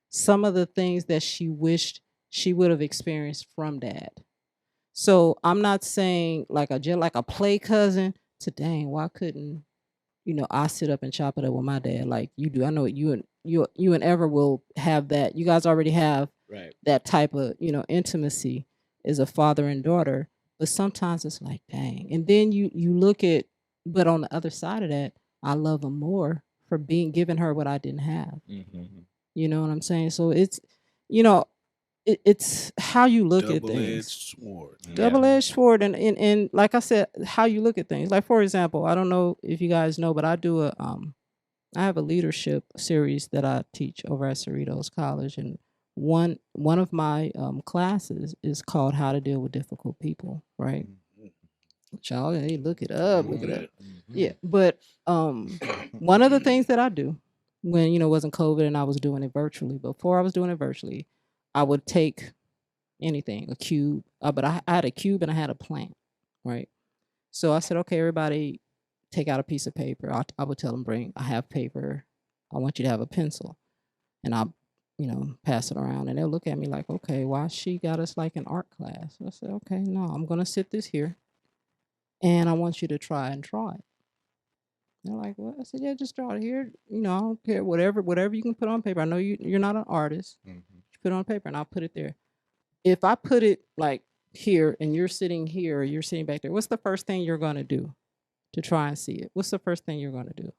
Speaker 1: some of the things that she wished she would have experienced from dad. So I'm not saying like like a play cousin to dang, why couldn't I sit up and chop it up with my dad like you do. I know you and Ever will have that. You guys already have
Speaker 6: Right.
Speaker 1: that type of, intimacy as a father and daughter. But sometimes it's like, dang. And then you look at, but on the other side of that, I love him more for being giving her what I didn't have.
Speaker 6: Mhm.
Speaker 1: You know what I'm saying? So it's, you know, it's how you look at
Speaker 3: Double-edged
Speaker 1: things.
Speaker 3: sword.
Speaker 6: Yeah.
Speaker 1: Double-edged sword, and like I said, how you look at things. Like for example, I don't know if you guys know, but I have a leadership series that I teach over at Cerritos College, and one of my classes is called How to Deal with Difficult People. Right? Y'all, hey, look it up, look it up.
Speaker 6: Mhm.
Speaker 1: Yeah, but one of the things that I do when it wasn't COVID and I was doing it virtually. Before I was doing it virtually, I would take anything, a cube, but I had a cube and I had a plant, right? So I said, okay, everybody, take out a piece of paper. I would tell them, I have paper. I want you to have a pencil, and I'll, pass it around, and they'll look at me like, okay, why she got us like an art class? I said, okay, no, I'm gonna sit this here, and I want you to try and draw it. They're like, what? I said, yeah, just draw it here. I don't care, whatever you can put on paper. I know you're not an artist. You put it on paper, and I'll put it there. If I put it like here, and you're sitting here, or you're sitting back there, what's the first thing you're gonna do to try and see it? What's the first thing you're gonna do?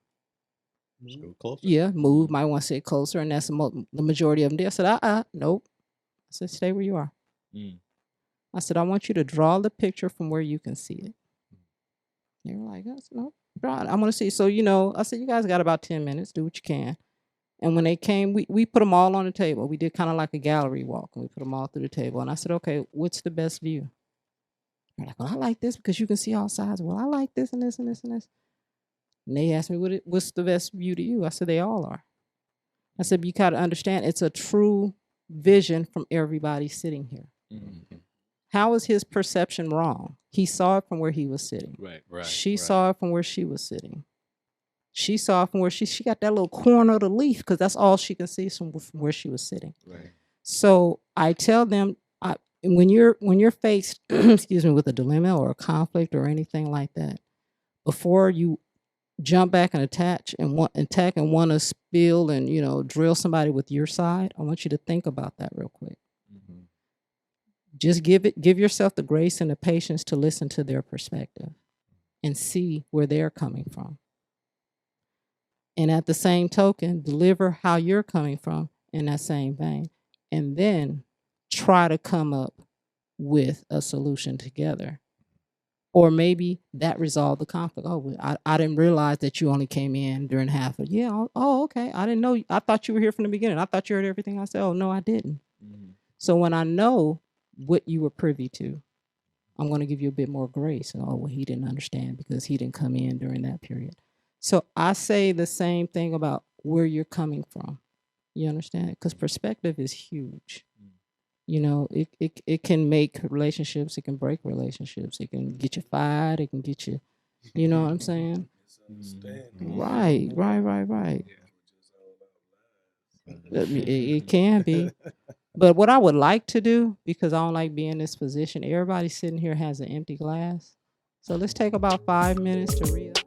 Speaker 2: Scoot closer.
Speaker 1: Yeah, move. Might want to sit closer, and that's the majority of them did. I said, nope. I said, stay where you are.
Speaker 6: Mm.
Speaker 1: I said, I want you to draw the picture from where you can see it. They were like, no, draw it. I want to see. So, I said, you guys got about 10 minutes. Do what you can. And when they came, we put them all on the table. We did kind of like a gallery walk, and we put them all through the table. And I said, okay, what's the best view? They're like, well, I like this because you can see all sides. Well, I like this and this and this and this. And they asked me, what's the best view to you? I said, they all are. I said, but you got to understand, it's a true vision from everybody sitting here.
Speaker 6: Mhm.
Speaker 1: How is his perception wrong? He saw it from where he was sitting.
Speaker 6: Right.
Speaker 1: She saw it from where she was sitting. She saw it from where she got that little corner of the leaf because that's all she can see from where she was sitting.
Speaker 6: Right.
Speaker 1: So I tell them, when you're faced, excuse me, with a dilemma or a conflict or anything like that, before you jump back and attack and want to spill and drill somebody with your side, I want you to think about that real quick.
Speaker 6: Mhm.
Speaker 1: Just give yourself the grace and the patience to listen to their perspective and see where they're coming from. And at the same token, deliver how you're coming from in that same vein. And then try to come up with a solution together. Or maybe that resolved the conflict. Oh, I didn't realize that you only came in during half of. Yeah. Oh, okay. I didn't know. I thought you were here from the beginning. I thought you heard everything I said. Oh, no, I didn't.
Speaker 6: Mhm.
Speaker 1: So when I know what you were privy to, I'm going to give you a bit more grace. Oh, well, he didn't understand because he didn't come in during that period. So I say the same thing about where you're coming from. You understand? Because perspective is huge. You know, it can make relationships, it can break relationships, it can get you fired, it can get you, you know what I'm saying?
Speaker 3: Misunderstanding.
Speaker 1: Right.
Speaker 6: Mhm.
Speaker 1: It can be. But what I would like to do, because I don't like being in this position, everybody sitting here has an empty glass. So let's take about 5 minutes to read.